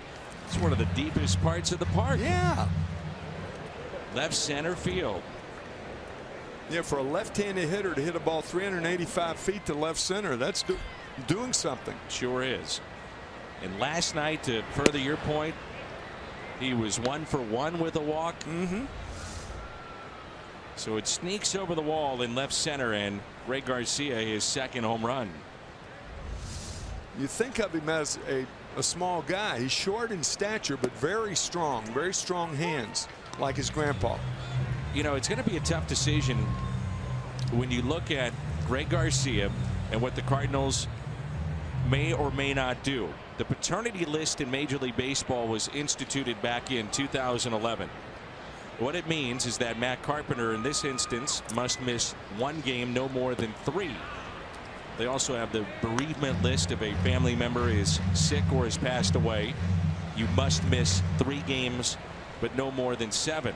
Speaker 1: It's one of the deepest parts of the park.
Speaker 2: Yeah.
Speaker 1: Left center field.
Speaker 2: Yeah, for a left-handed hitter to hit a ball 385 feet to left center, that's doing something.
Speaker 1: Sure is. And last night, to further your point, he was 1 for 1 with a walk. So it sneaks over the wall in left center, and Ray Garcia, his second home run.
Speaker 2: You think of him as a small guy. He's short in stature, but very strong hands, like his grandpa.
Speaker 1: You know, it's going to be a tough decision when you look at Ray Garcia and what the Cardinals may or may not do. The paternity list in Major League Baseball was instituted back in 2011. What it means is that Matt Carpenter in this instance must miss 1 game, no more than 3. They also have the bereavement list. If a family member is sick or has passed away, you must miss 3 games, but no more than 7.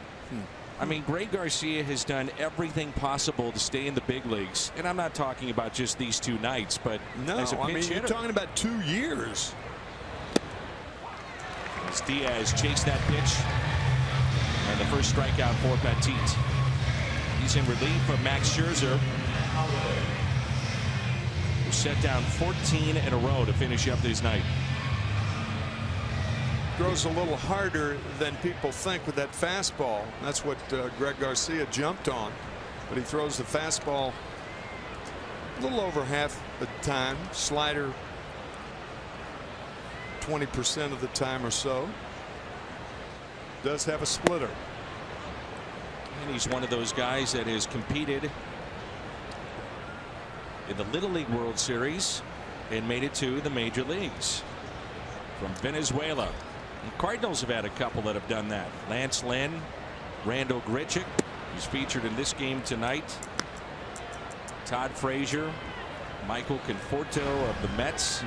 Speaker 1: I mean, Ray Garcia has done everything possible to stay in the big leagues, and I'm not talking about just these 2 nights, but as a pinch hitter.
Speaker 2: You're talking about 2 years.
Speaker 1: As Diaz chased that pitch, and the first strikeout for Petit. He's in relief of Max Scherzer, who set down 14 in a row to finish up this night.
Speaker 2: Throws a little harder than people think with that fastball. That's what Greg Garcia jumped on. But he throws the fastball a little over half the time. Slider 20% of the time or so. Does have a splitter.
Speaker 1: And he's one of those guys that has competed in the Little League World Series and made it to the major leagues. From Venezuela. The Cardinals have had a couple that have done that. Lance Lynn, Randall Grichuk, who's featured in this game tonight. Todd Frazier, Michael Conforto of the Mets.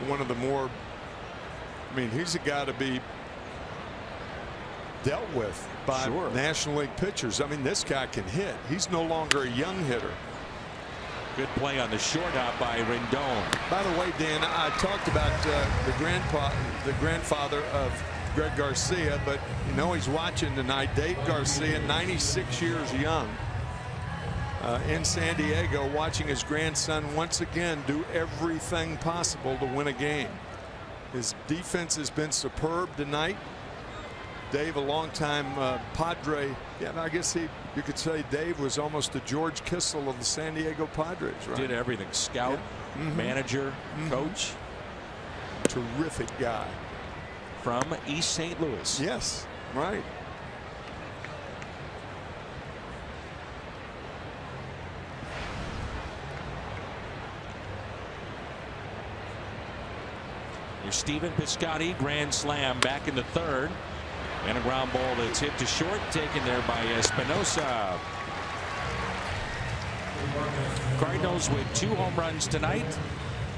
Speaker 2: One of the more, I mean, he's a guy to be dealt with by National League pitchers. I mean, this guy can hit. He's no longer a young hitter.
Speaker 1: Good play on the short hop by Rendon.
Speaker 2: By the way, Dan, I talked about the grandfather of Greg Garcia, but you know he's watching tonight. Dave Garcia, 96 years young, in San Diego, watching his grandson once again do everything possible to win a game. His defense has been superb tonight. Dave, a longtime Padre. Yeah, I guess you could say Dave was almost the George Kissel of the San Diego Padres, right?
Speaker 1: Did everything. Scout, manager, coach.
Speaker 2: Terrific guy.
Speaker 1: From East St. Louis.
Speaker 2: Yes, right.
Speaker 1: Here's Stephen Piscotty, grand slam back in the 3rd. And a ground ball that's hit to short, taken there by Espinosa. Cardinals with 2 home runs tonight.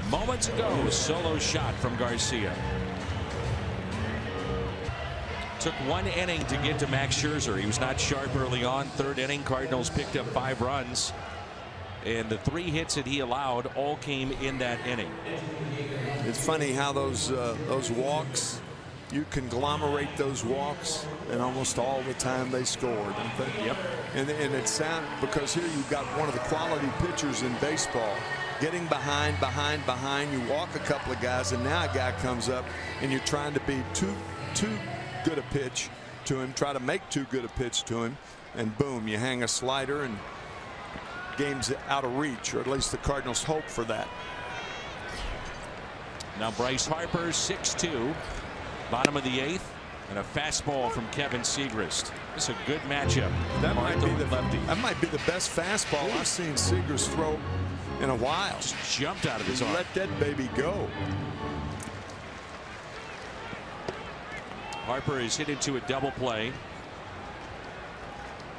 Speaker 1: Moments ago, solo shot from Garcia. Took 1 inning to get to Max Scherzer. He was not sharp early on. 3rd inning, Cardinals picked up 5 runs. And the 3 hits that he allowed all came in that inning.
Speaker 2: It's funny how those walks, you conglomerate those walks, and almost all the time they score, don't they?
Speaker 1: Yep.
Speaker 2: And it's sad because here you've got one of the quality pitchers in baseball. Getting behind. You walk a couple of guys, and now a guy comes up, and you're trying to be too good a pitch to him, try to make too good a pitch to him, and boom, you hang a slider, and game's out of reach, or at least the Cardinals hope for that.
Speaker 1: Now Bryce Harper, 6-2. Bottom of the 8th, and a fastball from Kevin Segrist. It's a good matchup.
Speaker 2: That might be the best fastball I've seen Segrist throw in a while.
Speaker 1: Just jumped out of his arm.
Speaker 2: Let that baby go.
Speaker 1: Harper is hit into a double play.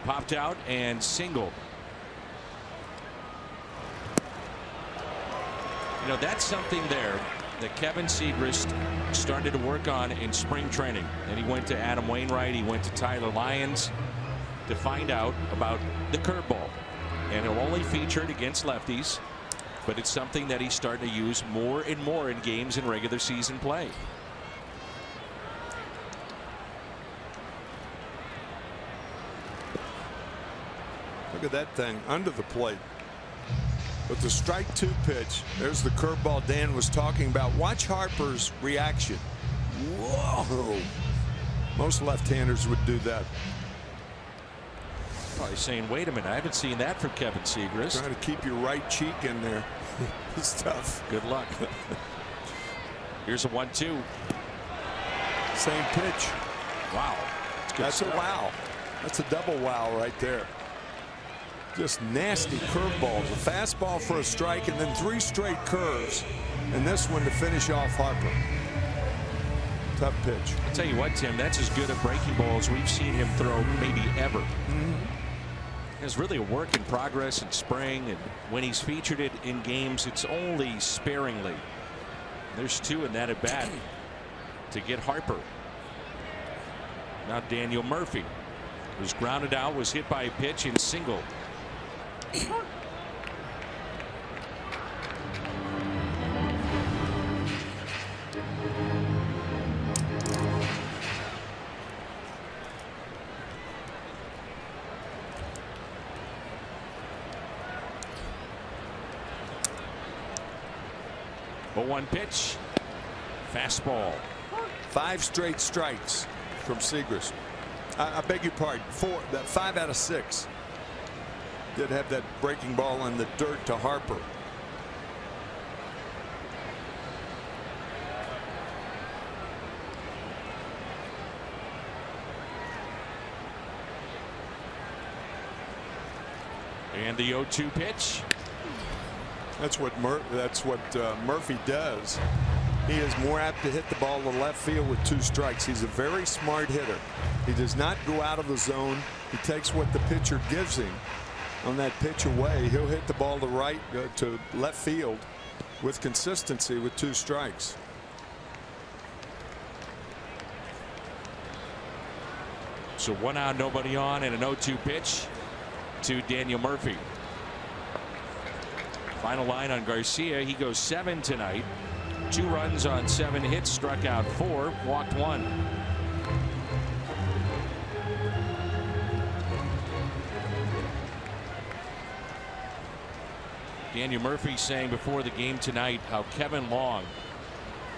Speaker 1: Popped out and singled. You know, that's something there that Kevin Segrist started to work on in spring training. And he went to Adam Wainwright. He went to Tyler Lyons. to find out about the curveball, and it'll only feature it against lefties, but it's something that he's starting to use more and more in games in regular season play.
Speaker 2: Look at that thing under the plate. With the strike 2 pitch, there's the curveball Dan was talking about. Watch Harper's reaction. Whoa. Most left-handers would do that.
Speaker 1: Probably saying, wait a minute, I haven't seen that from Kevin Segrist.
Speaker 2: Trying to keep your right cheek in there. It's tough.
Speaker 1: Good luck. Here's a 1-2.
Speaker 2: Same pitch.
Speaker 1: Wow.
Speaker 2: That's a wow. That's a double wow right there. Just nasty curveballs. A fastball for a strike, and then 3 straight curves. And this one to finish off Harper. Tough pitch.
Speaker 1: I'll tell you what, Tim, that's as good a breaking ball as we've seen him throw maybe ever. It's really a work in progress in spring, and when he's featured it in games, it's only sparingly. There's 2 in that at bat to get Harper. Now Daniel Murphy was grounded out, was hit by a pitch and single. A 1 pitch. Fastball.
Speaker 2: 5 straight strikes from Segrist. I beg your pardon. 5 out of 6. Did have that breaking ball in the dirt to Harper.
Speaker 1: And the 0-2 pitch.
Speaker 2: That's what Murphy does. He is more apt to hit the ball to left field with 2 strikes. He's a very smart hitter. He does not go out of the zone. He takes what the pitcher gives him on that pitch away. He'll hit the ball to left field with consistency with 2 strikes.
Speaker 1: So 1 out, nobody on, and an 0-2 pitch to Daniel Murphy. Final line on Garcia. He goes 7 tonight. 2 runs on 7 hits, struck out 4, walked 1. Daniel Murphy saying before the game tonight how Kevin Long,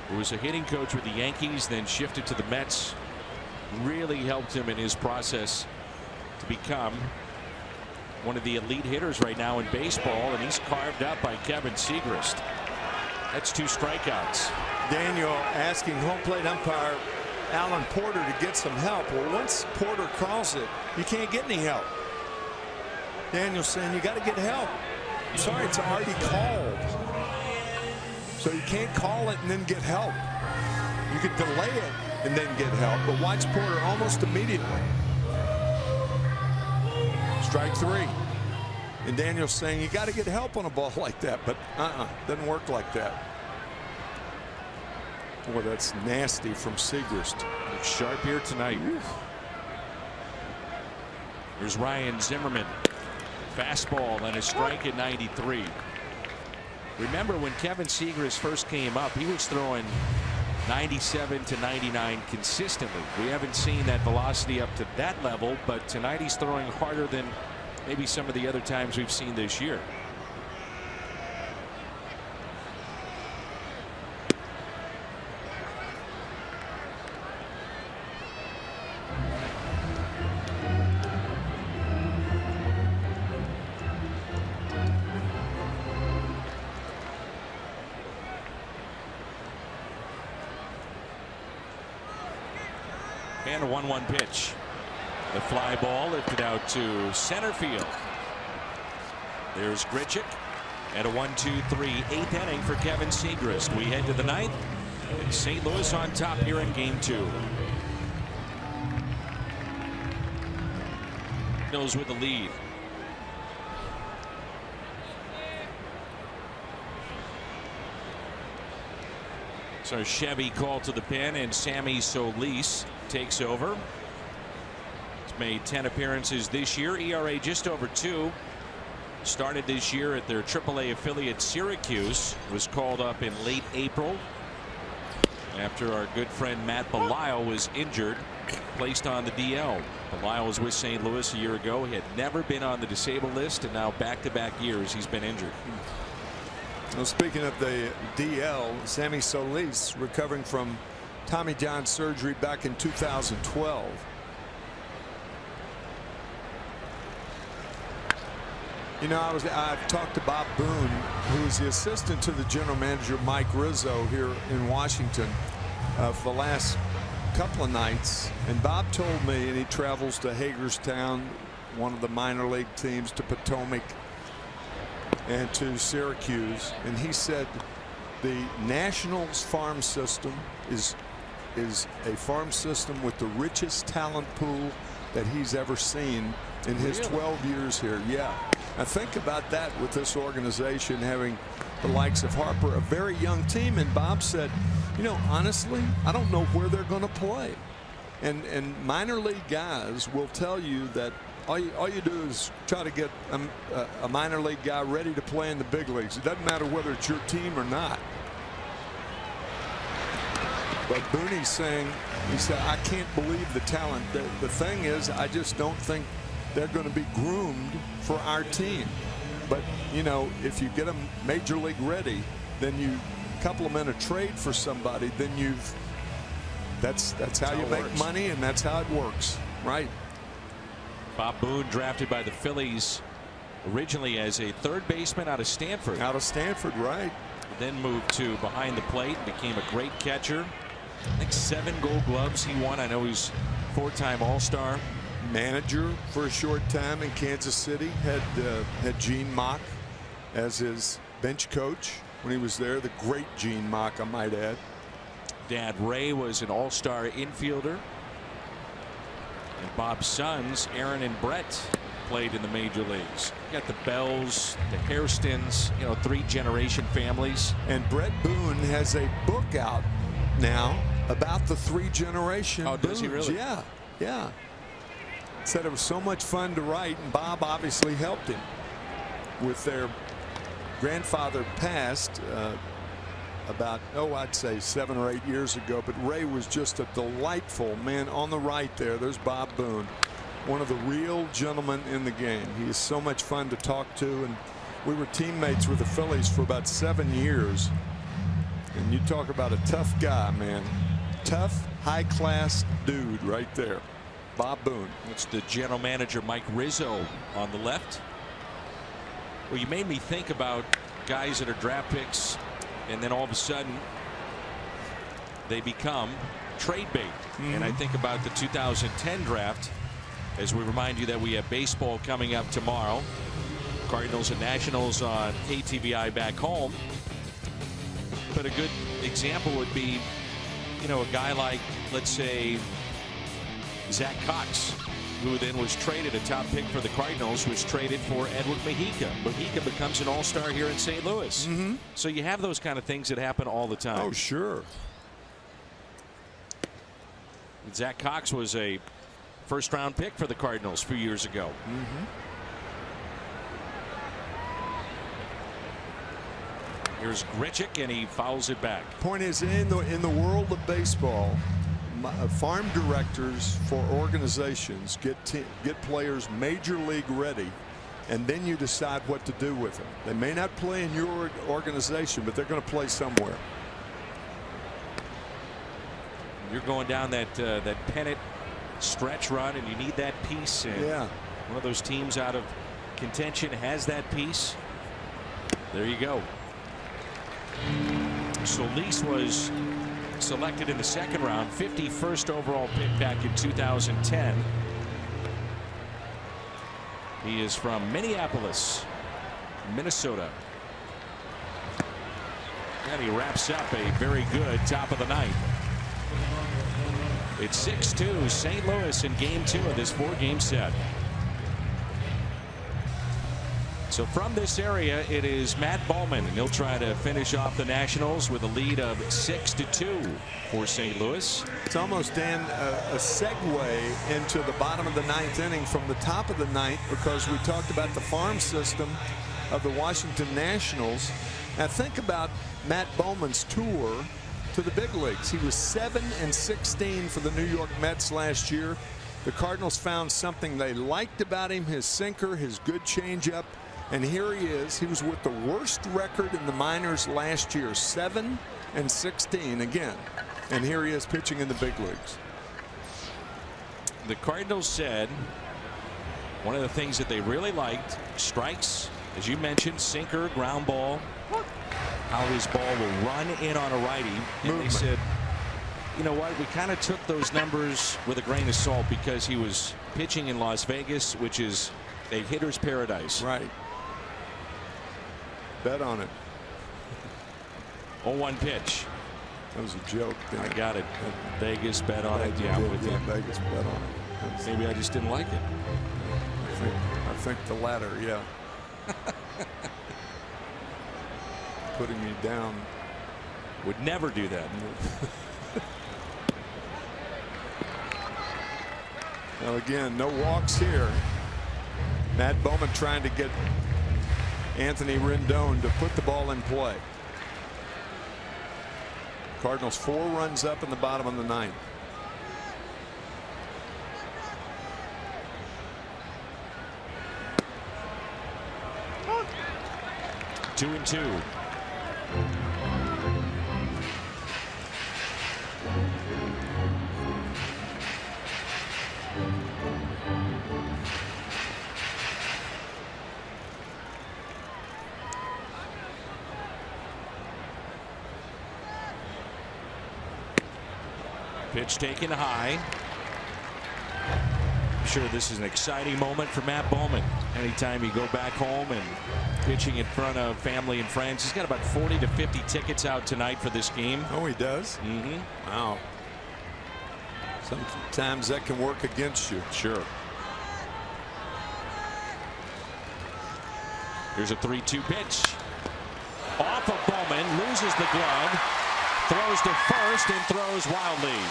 Speaker 1: who was a hitting coach with the Yankees, then shifted to the Mets, really helped him in his process to become one of the elite hitters right now in baseball, and he's carved up by Kevin Segrist. That's 2 strikeouts.
Speaker 2: Daniel asking home plate umpire Alan Porter to get some help. Well, once Porter calls it, you can't get any help. Daniel's saying you got to get help. I'm sorry, it's already called. So you can't call it and then get help. You could delay it and then get help, but watch Porter almost immediately. Strike 3. And Daniel's saying you got to get help on a ball like that, but doesn't work like that. Boy, that's nasty from Segrist.
Speaker 1: Looks sharp here tonight. Here's Ryan Zimmerman. Fastball and a strike at 93. Remember when Kevin Segrist first came up, he was throwing 97 to 99 consistently. We haven't seen that velocity up to that level, but tonight he's throwing harder than maybe some of the other times we've seen this year. And a 1-1 pitch. The fly ball lifted out to center field. There's Grichuk. And a 1-2-3 8th inning for Kevin Segrist. We head to the 9th. And St. Louis on top here in game 2. Cardinals with the lead. So Chevy called to the pen, and Sammy Solis takes over. It's made 10 appearances this year. ERA just over 2. Started this year at their AAA affiliate Syracuse. Was called up in late April after our good friend Matt Belisle was injured, placed on the DL. Belisle was with St. Louis a year ago. He had never been on the disabled list, and now back-to-back years he's been injured.
Speaker 2: Well, speaking of the DL, Sammy Solis recovering from Tommy John surgery back in 2012. You know, I've talked to Bob Boone, who is the assistant to the general manager Mike Rizzo here in Washington for the last couple of nights, and Bob told me, and he travels to Hagerstown, one of the minor league teams, to Potomac and to Syracuse, and he said the Nationals farm system is a farm system with the richest talent pool that he's ever seen in his 12 years here. Yeah. Now think about that with this organization having the likes of Harper, a very young team. And Bob said, you know, honestly, I don't know where they're going to play. And minor league guys will tell you that all you do is try to get a minor league guy ready to play in the big leagues. It doesn't matter whether it's your team or not. But Booney's saying, he said, I can't believe the talent. The thing is, I just don't think they're going to be groomed for our team. But, you know, if you get them major league ready, then you couple them in a trade for somebody, then that's how you make money, and that's how it works, right?
Speaker 1: Bob Boone, drafted by the Phillies originally as a third baseman out of Stanford.
Speaker 2: Out of Stanford, right.
Speaker 1: Then moved to behind the plate, became a great catcher. I think 7 Gold Gloves he won. I know he's 4-time All-Star.
Speaker 2: Manager for a short time in Kansas City. Had Gene Mock as his bench coach when he was there. The great Gene Mock, I might add.
Speaker 1: Dad Ray was an All-Star infielder. And Bob's sons, Aaron and Brett, played in the major leagues. You got the Bells, the Hairstons, you know, 3-generation families.
Speaker 2: And Brett Boone has a book out now about the 3-generation.
Speaker 1: Oh, does he really?
Speaker 2: Yeah, yeah. Said it was so much fun to write, and Bob obviously helped him with their grandfather passed about, I'd say 7 or 8 years ago. But Ray was just a delightful man. On the right there, there's Bob Boone, one of the real gentlemen in the game. He is so much fun to talk to, and we were teammates with the Phillies for about 7 years. And you talk about a tough guy, man. Tough, high-class dude right there. Bob Boone.
Speaker 1: It's the general manager Mike Rizzo on the left. Well, you made me think about guys that are draft picks, and then all of a sudden they become trade bait. And I think about the 2010 draft, as we remind you that we have baseball coming up tomorrow. Cardinals and Nationals on KTVI back home. But a good example would be, you know, a guy like, let's say, Zach Cox, who then was traded, a top pick for the Cardinals, was traded for Edward Mujica. Mujica becomes an All-Star here in St. Louis. So you have those kind of things that happen all the time.
Speaker 2: Oh, sure.
Speaker 1: Zach Cox was a first-round pick for the Cardinals a few years ago. Here's Grichuk, and he fouls it back.
Speaker 2: Point is, in the world of baseball, farm directors for organizations get players major league ready, and then you decide what to do with them. They may not play in your organization, but they're going to play somewhere.
Speaker 1: You're going down that pennant stretch run, and you need that piece. And
Speaker 2: yeah,
Speaker 1: one of those teams out of contention has that piece. There you go. Solis was selected in the 2nd round, 51st overall pick back in 2010. He is from Minneapolis, Minnesota. And he wraps up a very good top of the 9th. It's 6-2 St. Louis in game 2 of this 4-game set. So from this area, it is Matt Bowman, and he'll try to finish off the Nationals with a lead of 6-2 for St. Louis.
Speaker 2: It's almost, Dan, a segue into the bottom of the ninth inning from the top of the ninth, because we talked about the farm system of the Washington Nationals. Now think about Matt Bowman's tour to the big leagues. He was 7-16 for the New York Mets last year. The Cardinals found something they liked about him, his sinker, his good changeup. And here he is. He was with the worst record in the minors last year, 7-16 again. And here he is pitching in the big leagues.
Speaker 1: The Cardinals said one of the things that they really liked, strikes, as you mentioned, sinker, ground ball, how his ball will run in on a righty. And they said, you know what, we kind of took those numbers with a grain of salt because he was pitching in Las Vegas, which is a hitter's paradise.
Speaker 2: Right. Bet on it.
Speaker 1: 0-1 pitch.
Speaker 2: That was a joke.
Speaker 1: I got it. Vegas, bet on it. Yeah, I'm with you.
Speaker 2: Vegas, bet on it.
Speaker 1: Maybe I just didn't like it.
Speaker 2: I think the latter, yeah. Putting me down.
Speaker 1: Would never do that.
Speaker 2: Well, again, no walks here. Matt Bowman trying to get Anthony Rendon to put the ball in play. Cardinals 4 runs up in the bottom of the ninth.
Speaker 1: Two and two. Pitch taken high. I'm sure this is an exciting moment for Matt Bowman. Anytime you go back home and pitching in front of family and friends. He's got about 40 to 50 tickets out tonight for this game.
Speaker 2: Oh, he does?
Speaker 1: Mm-hmm.
Speaker 2: Wow. Sometimes that can work against you.
Speaker 1: Sure. Here's a 3-2 pitch. Off of Bowman, loses the glove, throws to first and throws wildly.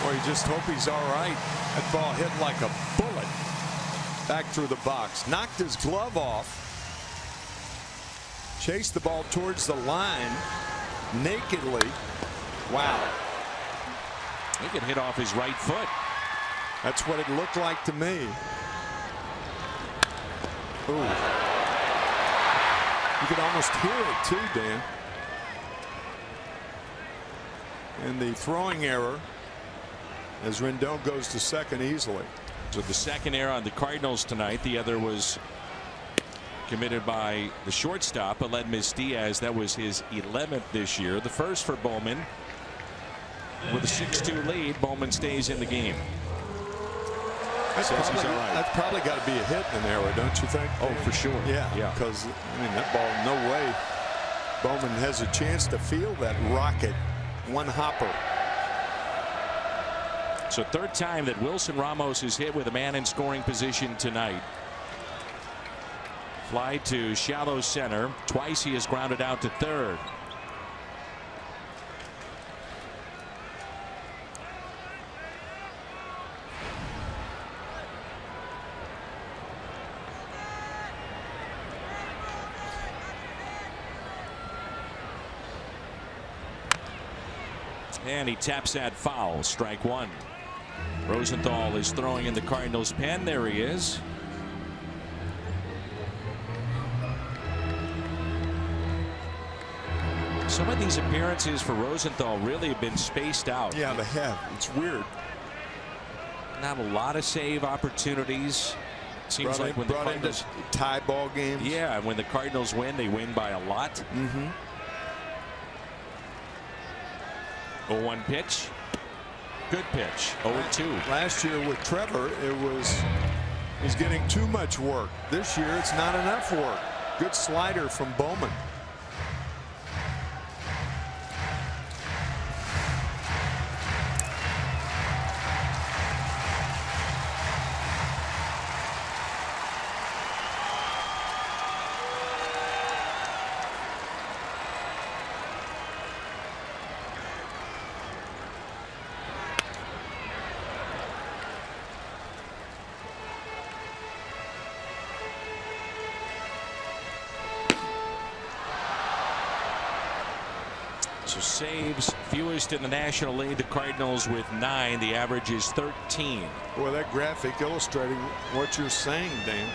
Speaker 2: Boy, you just hope he's all right. That ball hit like a bullet back through the box. Knocked his glove off. Chased the ball towards the line nakedly. Wow.
Speaker 1: He could hit off his right foot.
Speaker 2: That's what it looked like to me. Ooh. You could almost hear it too, Dan. And the throwing error as Rendon goes to second easily.
Speaker 1: So the second error on the Cardinals tonight. The other was committed by the shortstop, Aledmys Diaz. That was his 11th this year. The first for Bowman. With a 6-2 lead, Bowman stays in the game.
Speaker 2: That's probably got to be a hit in error, don't you think?
Speaker 1: Oh, for sure.
Speaker 2: Yeah, because I mean that ball, no way Bowman has a chance to feel that rocket. One hopper.
Speaker 1: So third time that Wilson Ramos is hit with a man in scoring position tonight. Fly to shallow center. Twice he has grounded out to third. And he taps that foul. Strike one. Rosenthal is throwing in the Cardinals pen. There he is. Some of these appearances for Rosenthal really have been spaced out.
Speaker 2: Yeah, they have. It's weird.
Speaker 1: Not a lot of save opportunities. Seems like when the Cardinals
Speaker 2: tie ball games.
Speaker 1: Yeah, and when the Cardinals win, they win by a lot.
Speaker 2: Mm-hmm.
Speaker 1: 0-1 pitch. Good pitch. 0-2.
Speaker 2: Last year with Trevor, he's getting too much work. This year, it's not enough work. Good slider from Bowman. .
Speaker 1: So saves fewest in the National League. The Cardinals with 9. The average is 13.
Speaker 2: Boy, that graphic illustrating what you're saying, Dan.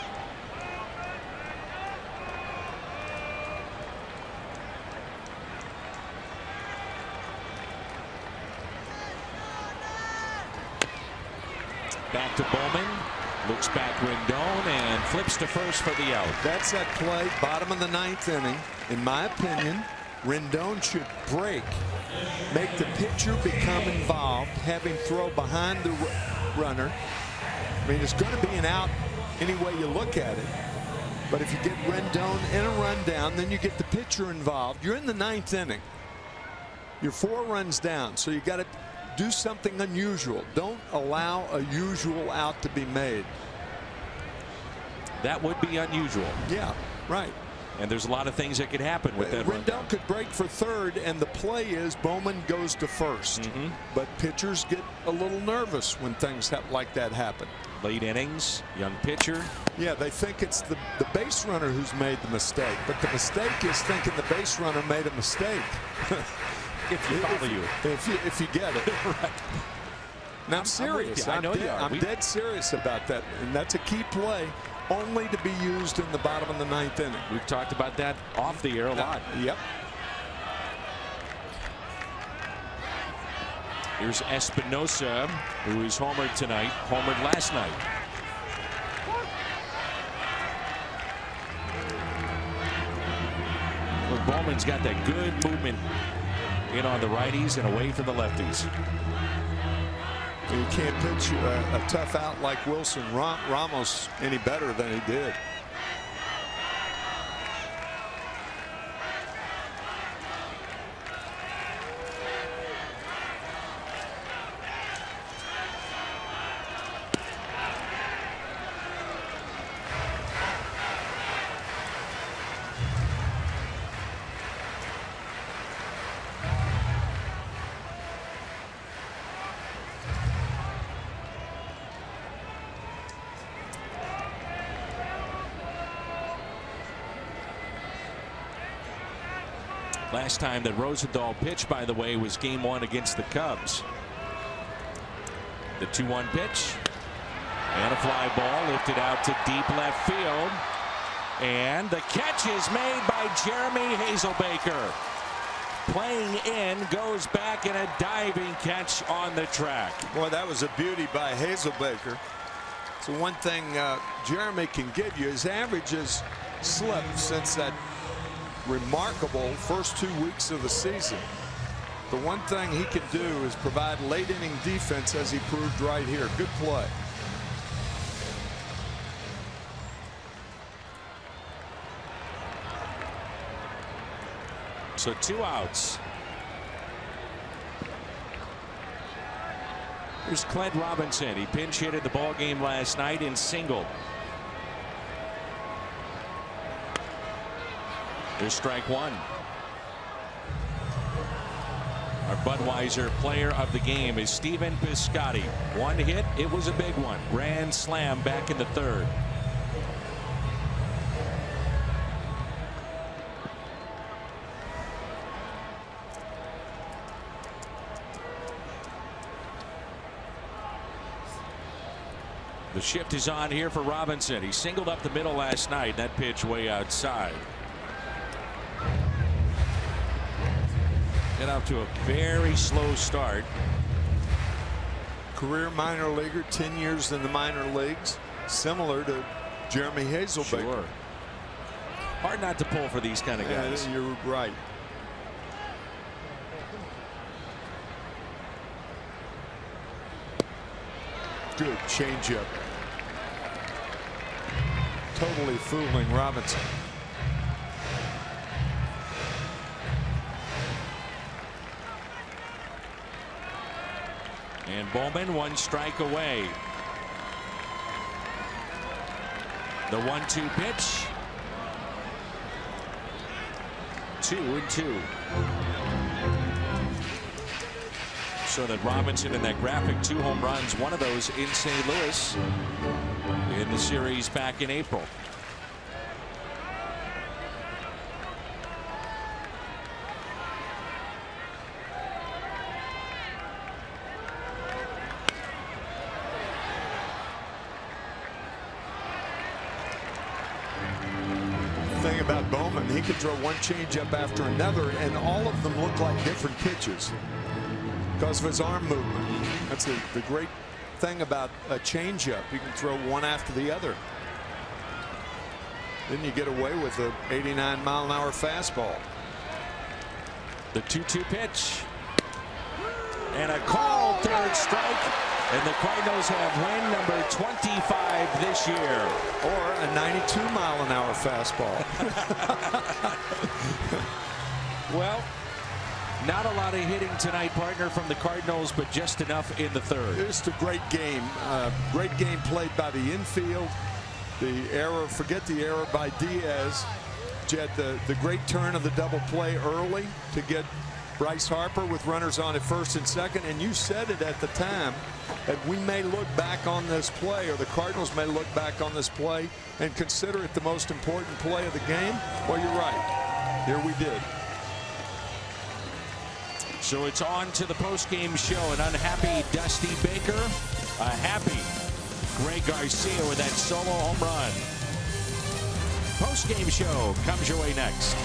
Speaker 1: Back to Bowman. Looks back Rendon and flips to first for the out.
Speaker 2: That's that play, bottom of the 9th inning. In my opinion, Rendon should break, make the pitcher become involved, have him throw behind the runner. I mean, it's going to be an out any way you look at it. But if you get Rendon in a run down, then you get the pitcher involved. You're in the 9th inning. You're 4 runs down, so you got to do something unusual. Don't allow a usual out to be made.
Speaker 1: That would be unusual.
Speaker 2: Yeah, right.
Speaker 1: And there's a lot of things that could happen with that.
Speaker 2: Rendon could break for third, and the play is Bowman goes to first. But pitchers get a little nervous when things like that happen.
Speaker 1: Late innings, young pitcher.
Speaker 2: Yeah, they think it's the base runner who's made the mistake, but the mistake is thinking the base runner made a mistake.
Speaker 1: If you follow you.
Speaker 2: If you get it. Right. Now I'm serious.
Speaker 1: I know you are.
Speaker 2: I'm dead serious about that, and that's a key play, only to be used in the bottom of the 9th inning.
Speaker 1: We've talked about that off the air a lot.
Speaker 2: Yep.
Speaker 1: Here's Espinosa, who is homered tonight, homered last night. Well, Bowman's got that good movement in on the righties and away from the lefties.
Speaker 2: You can't pitch a tough out like Wilson Ramos any better than he did.
Speaker 1: Last time that Rosendahl pitched, by the way, was game 1 against the Cubs. The 2-1 pitch. And a fly ball lifted out to deep left field. And the catch is made by Jeremy Hazelbaker. Playing in, goes back in a diving catch on the track.
Speaker 2: Boy, that was a beauty by Hazelbaker. So one thing Jeremy can give you, his average has slipped since that remarkable first 2 weeks of the season. The one thing he can do is provide late inning defense, as he proved right here. Good play.
Speaker 1: So 2 outs. Here's Clint Robinson. He pinch hit the ball game last night and singled. Here's strike 1. Our Budweiser player of the game is Stephen Piscotty. 1 hit. It was a big one. Grand slam back in the 3rd. The shift is on here for Robinson. He singled up the middle last night. That pitch way outside. Get off to a very slow start.
Speaker 2: Career minor leaguer, 10 years in the minor leagues, similar to Jeremy Hazelbaker.
Speaker 1: Sure. Hard not to pull for these kind of guys.
Speaker 2: Yeah, you're right. Good changeup. Totally fooling Robinson.
Speaker 1: And Bowman 1 strike away. The 1-2 pitch. 2-2. So that Robinson in that graphic, 2 home runs, one of those in St. Louis in the series back in April.
Speaker 2: about Bowman. He can throw one changeup after another, and all of them look like different pitches because of his arm movement. That's the great thing about a changeup. You can throw one after the other. Then you get away with a 89-mile-an-hour fastball.
Speaker 1: The 2-2 pitch. And a called third strike. And the Cardinals have win number 25 this year.
Speaker 2: Or a 92-mile-an-hour fastball.
Speaker 1: Well, not a lot of hitting tonight, partner, from the Cardinals, but just enough in the third.
Speaker 2: It's a great game. Great game played by the infield. The error, forget the error by Diaz. Jed, the great turn of the double play early to get Bryce Harper with runners on at first and second. And you said it at the time that we may look back on this play, or the Cardinals may look back on this play and consider it the most important play of the game. Well, you're right. Here we did.
Speaker 1: So it's on to the post-game show. An unhappy Dusty Baker, a happy Greg Garcia with that solo home run. Post-game show comes your way next.